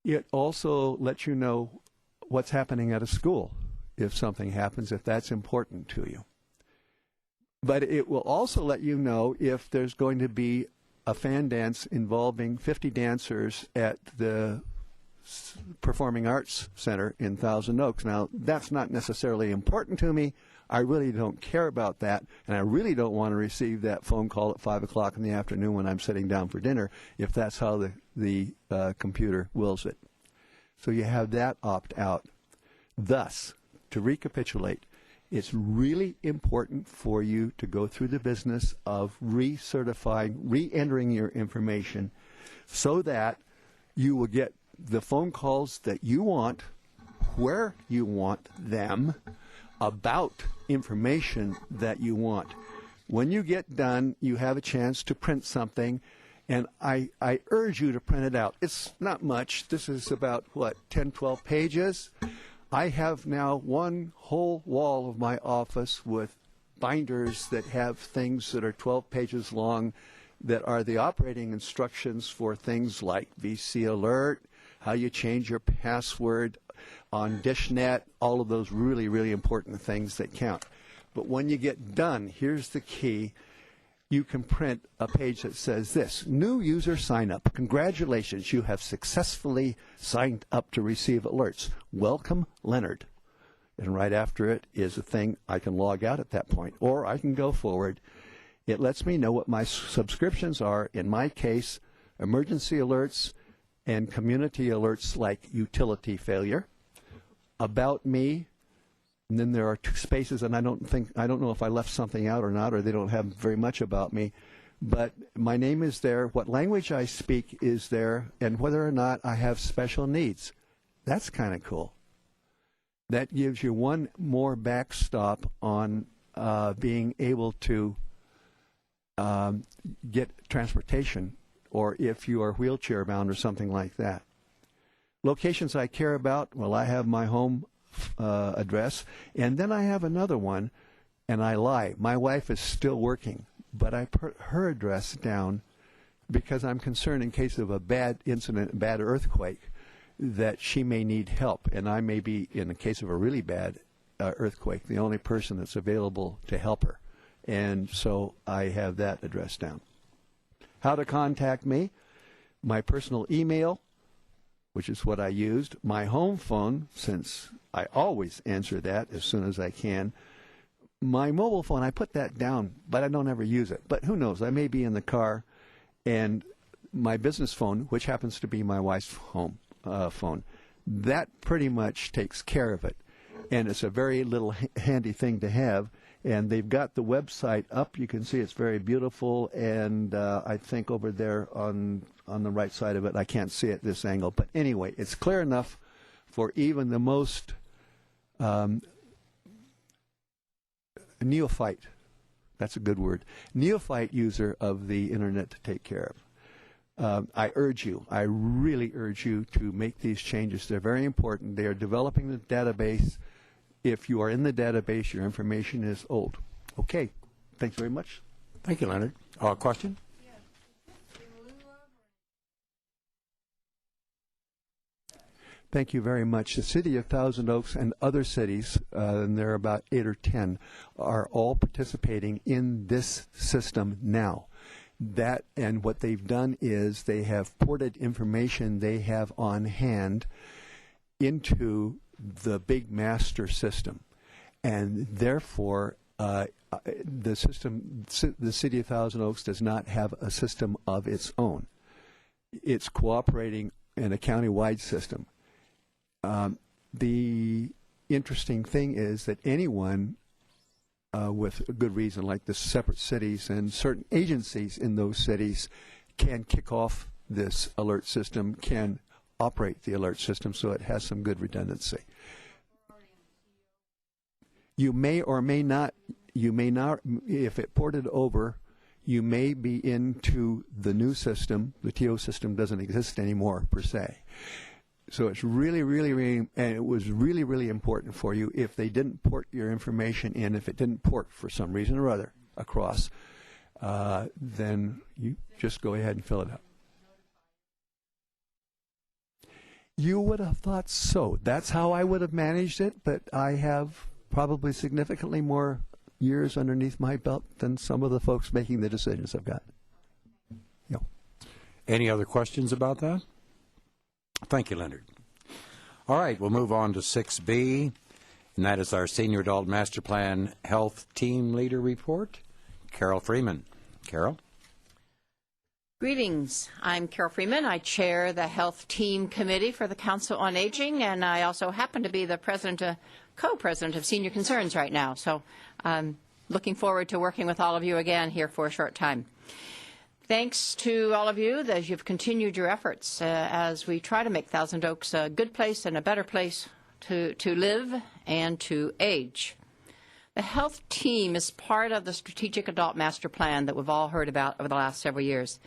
It also lets you know what's happening at a school if something happens, if that's important to you. But it will also let you know if there's going to be a fan dance involving 50 dancers at the Performing Arts Center in Thousand Oaks. Now, that's not necessarily important to me. I really don't care about that, and I really don't want to receive that phone call at 5 o'clock in the afternoon when I'm sitting down for dinner, if that's how the computer wills it. So you have that opt-out. Thus, to recapitulate, it's really important for you to go through the business of recertifying, re-entering your information so that you will get the phone calls that you want, where you want them, about information that you want. When you get done, you have a chance to print something, and I urge you to print it out. It's not much. This is about, 10, 12 pages. I have now one whole wall of my office with binders that have things that are 12 pages long that are the operating instructions for things like VC Alert, how you change your password on DishNet, all of those really, really important things that count. But when you get done, here's the key. You can print a page that says this: new user sign up. Congratulations, you have successfully signed up to receive alerts. Welcome, Leonard. And right after it is a thing I can log out at that point, or I can go forward. It lets me know what my subscriptions are. In my case, emergency alerts and community alerts like utility failure, about me, and then there are 2 spaces, and I don't know if I left something out or not, or they don't have very much about me, but my name is there, what language I speak is there, and whether or not I have special needs. That's kind of cool. That gives you one more backstop on being able to get transportation or if you are wheelchair bound or something like that. Locations I care about, well, I have my home address, and then I have another one, and I lie. My wife is still working, but I put her address down because I'm concerned in case of a bad incident, bad earthquake, that she may need help, and I may be, in the case of a really bad earthquake, the only person that's available to help her. And so I have that address down. How to contact me? My personal email, which is what I used, my home phone, since I always answer that as soon as I can. My mobile phone, I put that down, but I don't ever use it. But who knows? I may be in the car. And my business phone, which happens to be my wife's home phone, that pretty much takes care of it. And it's a very little handy thing to have. And they've got the website up. You can see it's very beautiful. And I think over there on the right side of it, I can't see it this angle. But anyway, it's clear enough for even the most neophyte, that's a good word, neophyte user of the Internet to take care of. I really urge you to make these changes. They're very important. They are developing the database. If you are in the database, your information is old. Okay. Thanks very much. Thank you, Leonard. Question? Thank you very much. The city of Thousand Oaks and other cities, and there are about 8 or 10, are all participating in this system now. That, and what they've done is they have ported information they have on hand into the big master system, and therefore the city of Thousand Oaks does not have a system of its own. It's cooperating in a county-wide system. The interesting thing is that anyone with a good reason, like the separate cities and certain agencies in those cities, can kick off this alert system, can operate the alert system, so it has some good redundancy. You may or may not, if it ported over, you may be into the new system. The TO system doesn't exist anymore, per se. So it's really, and it was really, really important for you. If they didn't port your information in, if it didn't port for some reason or other across, then you just go ahead and fill it out. You would have thought so. That's how I would have managed it, but I have probably significantly more years underneath my belt than some of the folks making the decisions I've got. Yeah. Any other questions about that? Thank you, Leonard. All right, we'll move on to 6B, and that is our Senior Adult Master Plan Health Team Leader Report. Carol Freeman. Carol? Greetings. I'm Carol Freeman. I chair the Health Team Committee for the Council on Aging, and I also happen to be the co-president of Senior Concerns right now. So I'm looking forward to working with all of you again here for a short time. Thanks to all of you that you've continued your efforts as we try to make Thousand Oaks a good place and a better place to live and to age. The health team is part of the Strategic Adult Master Plan that we've all heard about over the last several years.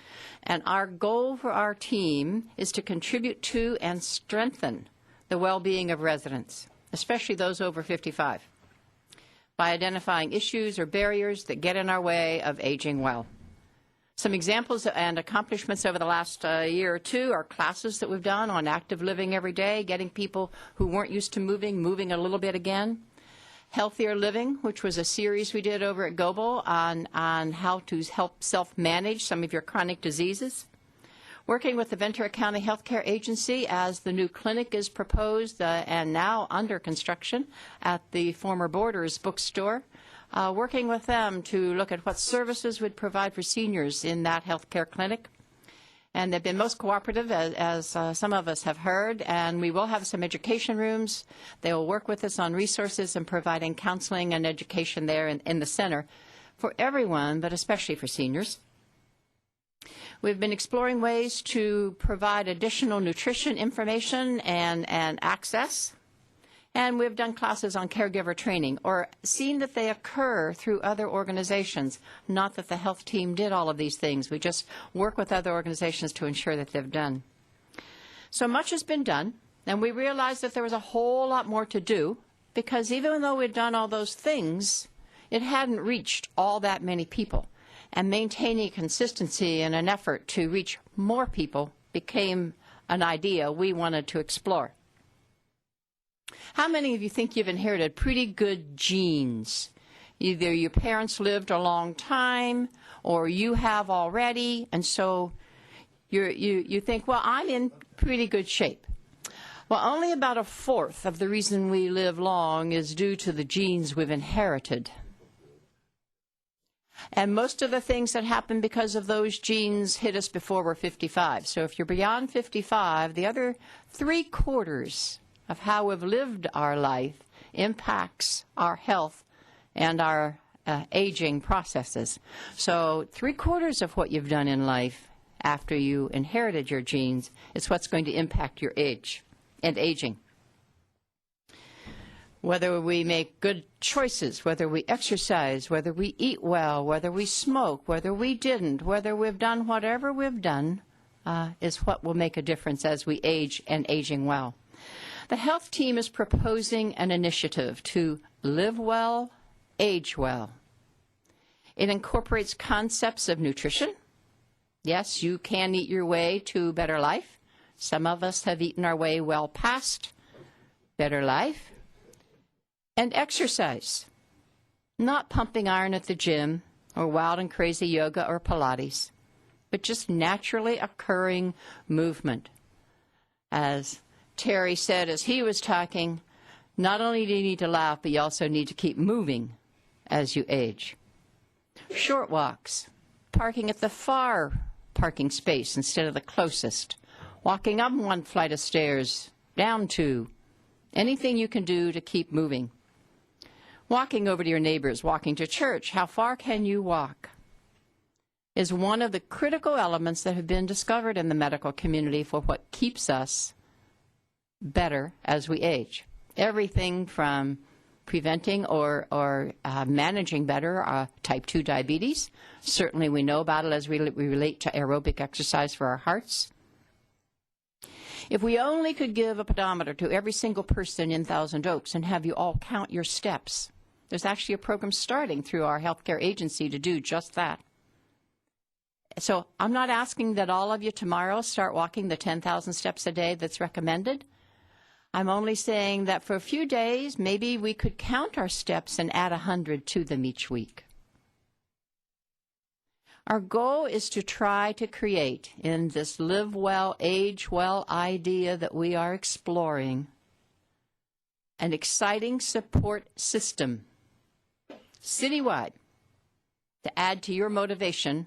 And our goal for our team is to contribute to and strengthen the well-being of residents, especially those over 55, by identifying issues or barriers that get in our way of aging well. Some examples and accomplishments over the last year or two are classes that we've done on active living every day, getting people who weren't used to moving a little bit again. Healthier Living, which was a series we did over at Goebel on how to help self-manage some of your chronic diseases. Working with the Ventura County Healthcare Agency as the new clinic is proposed and now under construction at the former Borders bookstore. Working with them to look at what services would provide for seniors in that healthcare clinic. And they've been most cooperative, as some of us have heard, and we will have some education rooms. They will work with us on resources and providing counseling and education there in the center for everyone, but especially for seniors. We've been exploring ways to provide additional nutrition information and access. And we've done classes on caregiver training or seen that they occur through other organizations. Not that the health team did all of these things. We just work with other organizations to ensure that they've done. So much has been done, and we realized that there was a whole lot more to do because even though we'd done all those things, it hadn't reached all that many people. And maintaining consistency and an effort to reach more people became an idea we wanted to explore. How many of you think you've inherited pretty good genes? Either your parents lived a long time or you have already, and so you think, well, I'm in pretty good shape. Well, only about a fourth of the reason we live long is due to the genes we've inherited. And most of the things that happen because of those genes hit us before we're 55. So if you're beyond 55, the other 3/4 of how we've lived our life impacts our health and our aging processes. So 3/4 of what you've done in life after you inherited your genes is what's going to impact your age and aging. Whether we make good choices, whether we exercise, whether we eat well, whether we smoke, whether we didn't, whether we've done whatever we've done, is what will make a difference as we age and aging well. The health team is proposing an initiative to live well, age well. It incorporates concepts of nutrition. Yes, you can eat your way to better life. Some of us have eaten our way well past better life. And exercise, not pumping iron at the gym or wild and crazy yoga or Pilates, but just naturally occurring movement. As Terry said as he was talking, not only do you need to laugh, but you also need to keep moving as you age. Short walks, parking at the far parking space instead of the closest, walking up one flight of stairs, down two, anything you can do to keep moving. Walking over to your neighbors, walking to church, how far can you walk? Is one of the critical elements that have been discovered in the medical community for what keeps us better as we age. Everything from preventing or managing better type 2 diabetes. Certainly we know about it as we relate to aerobic exercise for our hearts. If we only could give a pedometer to every single person in Thousand Oaks and have you all count your steps. There's actually a program starting through our healthcare agency to do just that. So I'm not asking that all of you tomorrow start walking the 10,000 steps a day that's recommended. I'm only saying that for a few days, maybe we could count our steps and add 100 to them each week. Our goal is to try to create, in this live well, age well idea that we are exploring, an exciting support system, citywide, to add to your motivation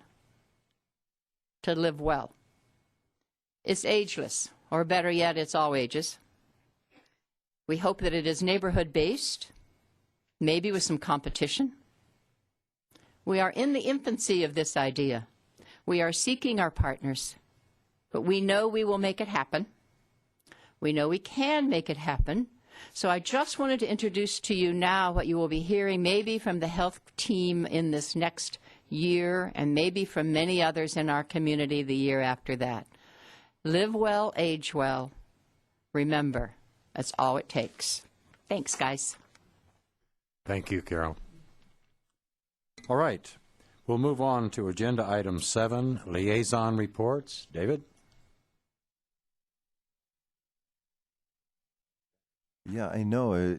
to live well. It's ageless, or better yet, it's all ages. We hope that it is neighborhood-based, maybe with some competition. We are in the infancy of this idea. We are seeking our partners, but we know we will make it happen. We know we can make it happen. So I just wanted to introduce to you now what you will be hearing maybe from the health team in this next year and maybe from many others in our community the year after that. Live well, age well. Remember, that's all it takes. Thanks, guys. Thank you, Carol. All right. We'll move on to Agenda Item 7, Liaison Reports. David? Yeah, I know.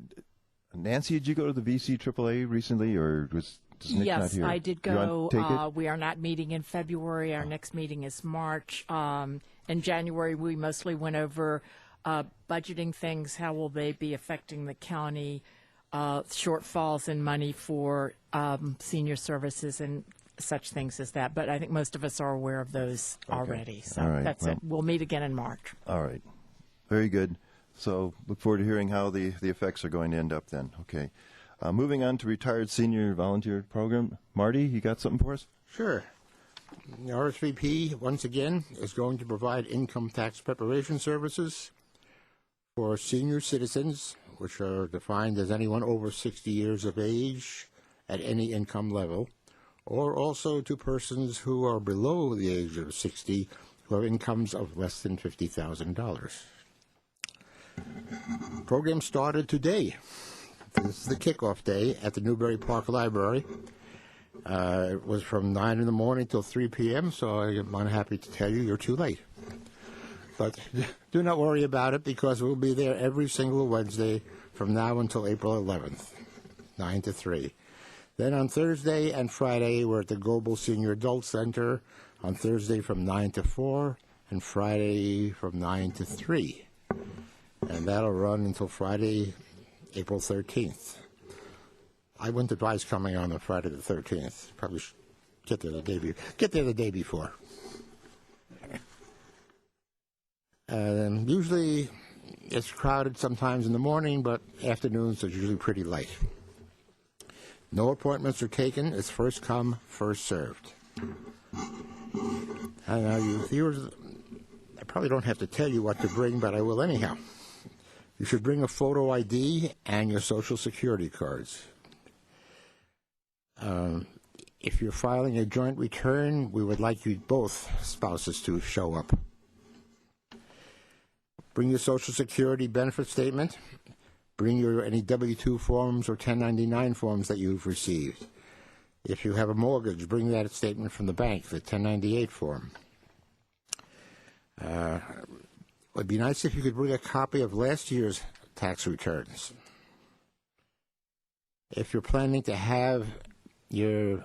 Nancy, did you go to the VC AAA recently, or was Nick not here? Yes, I did You want to take go. it? We are not meeting in February. Our next meeting is March. In January, we mostly went over budgeting things. How will they be affecting the county? Shortfalls in money for senior services and such things as that. But I think most of us are aware of those already. So All right. that's Well, it. We'll meet again in March. All right. Very good. So look forward to hearing how the effects are going to end up then. Okay. Moving on to Retired Senior Volunteer Program. Marty, you got something for us? Sure. The RSVP, once again, is going to provide income tax preparation services for senior citizens, which are defined as anyone over 60 years of age at any income level, or also to persons who are below the age of 60 who have incomes of less than $50,000. Program started today. This is the kickoff day at the Newbury Park Library. It was from 9 in the morning till 3 p.m., so I'm unhappy to tell you you're too late. But do not worry about it, because we'll be there every single Wednesday from now until April 11th, 9 to 3. Then on Thursday and Friday, we're at the Global Senior Adult Center, on Thursday from 9 to 4, and Friday from 9 to 3. And that'll run until Friday, April 13th. I wouldn't advise coming on Friday the 13th. Probably should get there the day before. Usually it's crowded sometimes in the morning, but afternoons are usually pretty light. No appointments are taken. It's first come, first served. And viewers, I probably don't have to tell you what to bring, but I will anyhow. You should bring a photo ID and your Social Security cards. If you're filing a joint return, we would like you both spouses to show up. Bring your Social Security benefit statement. Bring your any W-2 forms or 1099 forms that you've received. If you have a mortgage, bring that statement from the bank, the 1098 form. It would be nice if you could bring a copy of last year's tax returns. If you're planning to have your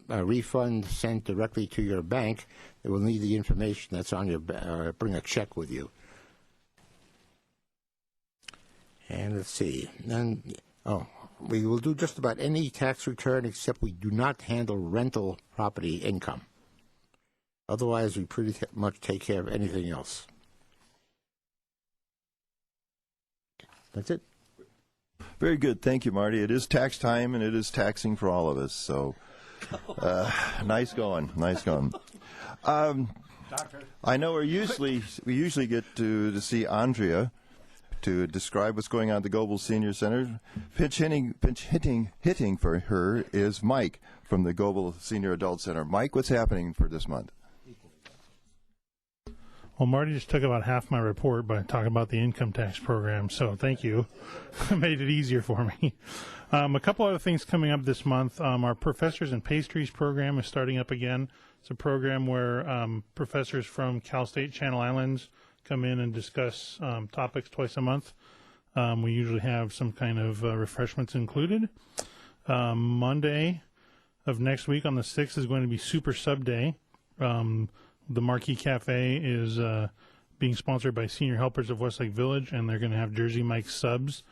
refund sent directly to your bank, it will need the information that's on your bring a check with you. And let's see. We will do just about any tax return, except we do not handle rental property income. Otherwise, we pretty much take care of anything else. That's it. Very good. Thank you, Marty. It is tax time, and it is taxing for all of us. So, nice going. Nice going. I know we usually get to see Andrea to describe what's going on at the Global Senior Center. Pinch hitting for her is Mike from the Global Senior Adult Center. Mike, what's happening for this month? Well, Marty just took about half my report by talking about the income tax program, so thank you. Made it easier for me. A couple other things coming up this month. Our Professors and Pastries program is starting up again. It's a program where professors from Cal State Channel Islands come in and discuss topics twice a month. We usually have some kind of refreshments included. Monday of next week on the 6th is going to be Super Sub Day. The Marquee Cafe is being sponsored by Senior Helpers of Westlake Village, and they're going to have Jersey Mike's subs,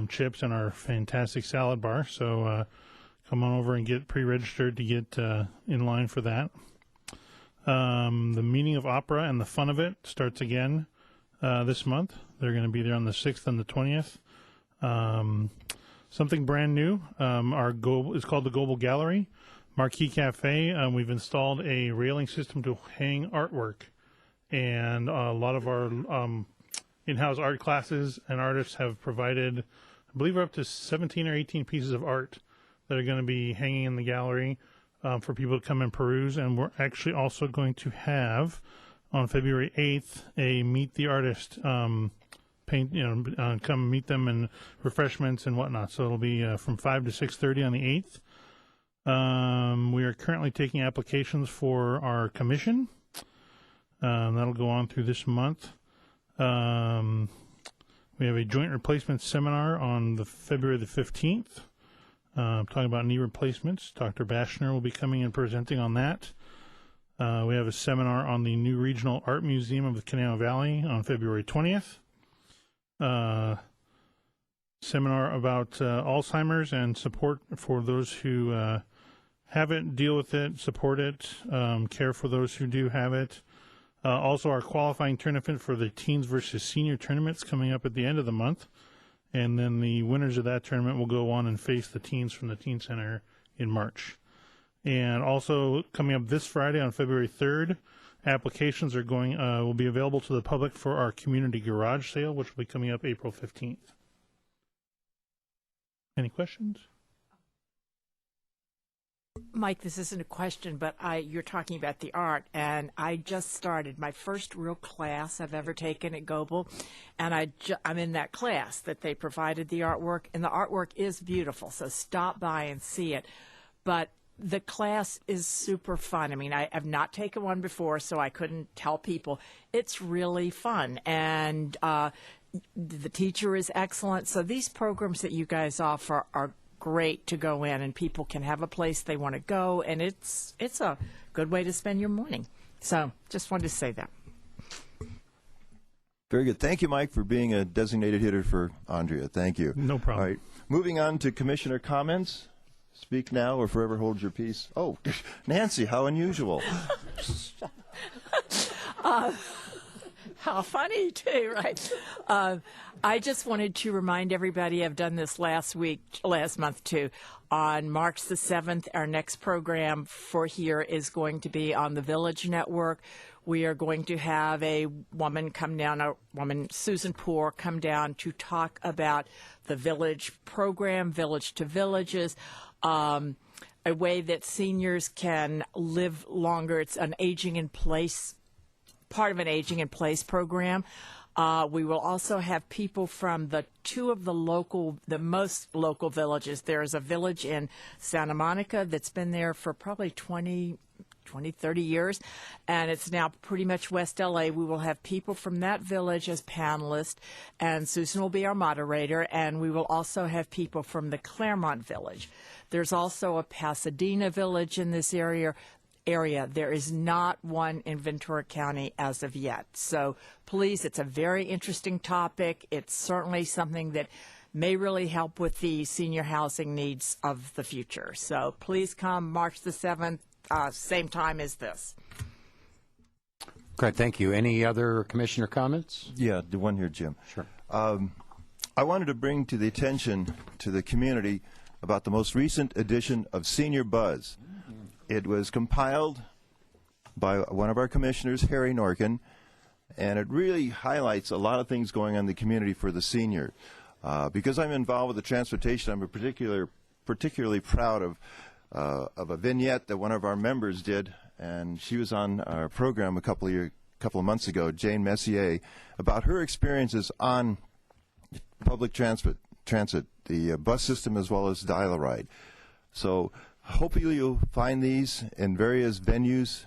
chips, and our fantastic salad bar. So come on over and get pre-registered to get in line for that. The Meaning of Opera and the Fun of It starts again this month. They're going to be there on the 6th and the 20th. Something brand new. It's called the Global Gallery. Marquee Cafe, we've installed a railing system to hang artwork, and a lot of our in-house art classes and artists have provided, I believe, we're up to 17 or 18 pieces of art that are going to be hanging in the gallery for people to come and peruse. And we're actually also going to have on February 8th a Meet the Artist come meet them and refreshments and whatnot. So it'll be from 5 to 6:30 on the 8th. We are currently taking applications for our commission. That'll go on through this month. We have a joint replacement seminar on February the 15th, talking about knee replacements. Dr. Bashner will be coming and presenting on that. We have a seminar on the new Regional Art Museum of the Canal Valley on February 20th. Seminar about Alzheimer's and support for those who have it, deal with it, support it, care for those who do have it. Also, our qualifying tournament for the Teens versus Senior tournaments coming up at the end of the month. And then the winners of that tournament will go on and face the teens from the Teen Center in March. And also coming up this Friday on February 3rd Applications are going will be available to the public for our community garage sale, which will be coming up April 15th. Any questions? Mike, this isn't a question, but you're talking about the art, and I just started my first real class I've ever taken at Goebel, and I'm in that class that they provided the artwork, and the artwork is beautiful, so stop by and see it. But the class is super fun. I mean, I've not taken one before, so I couldn't tell people. It's really fun, and the teacher is excellent. So these programs that you guys offer are great to go in, and people can have a place they want to go, and it's a good way to spend your morning. So just wanted to say that. Very good. Thank you, Mike, for being a designated hitter for Andrea. Thank you. No problem. All right. Moving on to commissioner comments. Speak now or forever hold your peace. Oh, Nancy, how unusual. How funny, too, right? I just wanted to remind everybody, I've done this last month, too. On March the 7th, our next program for here is going to be on the Village Network. We are going to have a woman come down, Susan Poor, come down to talk about the Village program, Village to Villages, a way that seniors can live longer. It's an aging in place, part of an aging in place program. We will also have people from the most local villages. There's a village in Santa Monica that's been there for probably 20, 30 years, and it's now pretty much West LA. We will have people from that village as panelists, and Susan will be our moderator, and we will also have people from the Claremont village. There's also a Pasadena village in this area. There is not one in Ventura County as of yet. So please, it's a very interesting topic. It's certainly something that may really help with the senior housing needs of the future. So please come March the 7th, same time as this. Great, thank you. Any other commissioner comments? Yeah, the one here, Jim. Sure. I wanted to bring to the attention to the community about the most recent edition of Senior Buzz. It was compiled by one of our commissioners, Harry Norkin, and it really highlights a lot of things going on in the community for the senior. Because I'm involved with the transportation, I'm particularly proud of a vignette that one of our members did, and she was on our program a couple of months ago, Jane Messier, about her experiences on public transit, the bus system as well as dial-a-ride. So hopefully you'll find these in various venues,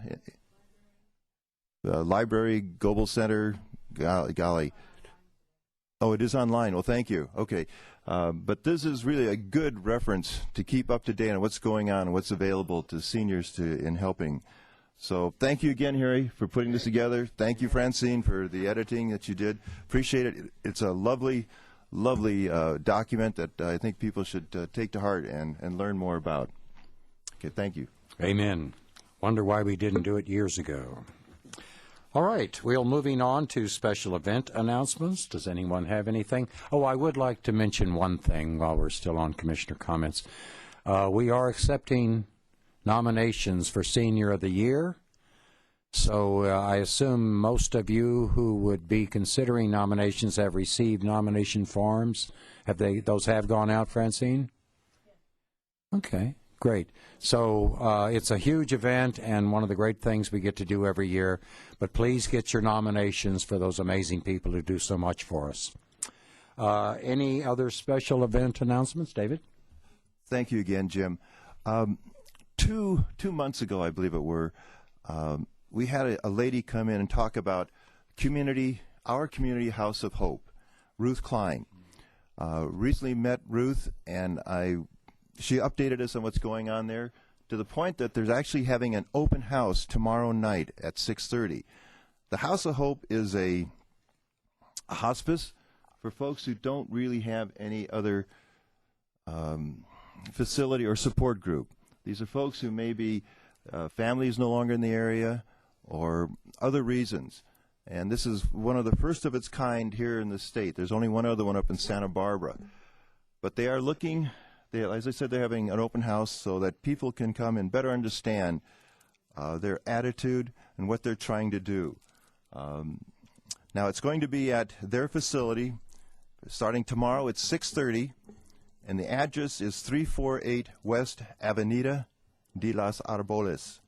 the library, Goebel Center, golly. Oh, it is online. Well, thank you. Okay. But this is really a good reference to keep up to date on what's going on and what's available to seniors in helping. So thank you again, Harry, for putting this together. Thank you, Francine, for the editing that you did. Appreciate it. It's a lovely document that I think people should take to heart and learn more about. Okay, thank you. Amen. Wonder why we didn't do it years ago. All right, we're moving on to special event announcements. Does anyone have anything? Oh, I would like to mention one thing while we're still on commissioner comments. We are accepting nominations for Senior of the Year. So I assume most of you who would be considering nominations have received nomination forms. Those have gone out, Francine? Okay. Great. So it's a huge event and one of the great things we get to do every year. But please get your nominations for those amazing people who do so much for us. Any other special event announcements, David? Thank you again, Jim. 2 months ago, I believe it were, we had a lady come in and talk about our community House of Hope, Ruth Klein. Recently met Ruth, and she updated us on what's going on there to the point that there's actually having an open house tomorrow night at 6:30. The House of Hope is a hospice for folks who don't really have any other facility or support group. These are folks who maybe family is no longer in the area or other reasons. And this is one of the first of its kind here in the state. There's only one other one up in Santa Barbara. But they are looking, as I said, they're having an open house so that people can come and better understand their attitude, and what they're trying to do. Now, it's going to be at their facility starting tomorrow at 6:30, and the address is 348 West Avenida de las Arboles.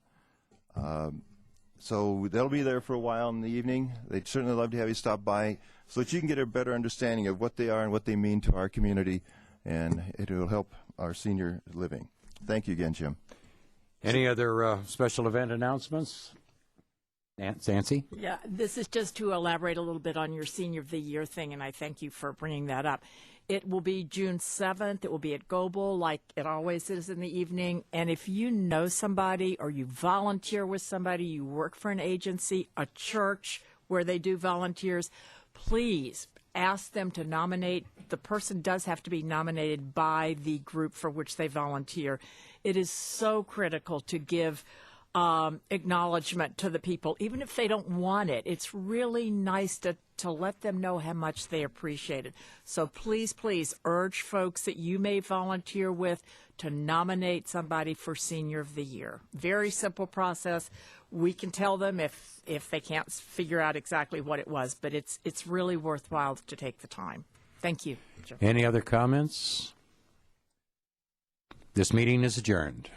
So they'll be there for a while in the evening. They'd certainly love to have you stop by so that you can get a better understanding of what they are and what they mean to our community, and it will help our senior living. Thank you again, Jim. Any other special event announcements? Nancy? Yeah, this is just to elaborate a little bit on your Senior of the Year thing, and I thank you for bringing that up. It will be June 7th. It will be at Goebel, like it always is in the evening. And if you know somebody or you volunteer with somebody, you work for an agency, a church where they do volunteers, please ask them to nominate. The person does have to be nominated by the group for which they volunteer. It is so critical to give acknowledgement to the people, even if they don't want it. It's really nice to let them know how much they appreciate it. So please, please urge folks that you may volunteer with to nominate somebody for Senior of the Year. Very simple process. We can tell them if they can't figure out exactly what it was, but it's really worthwhile to take the time. Thank you, Jim. Any other comments? This meeting is adjourned.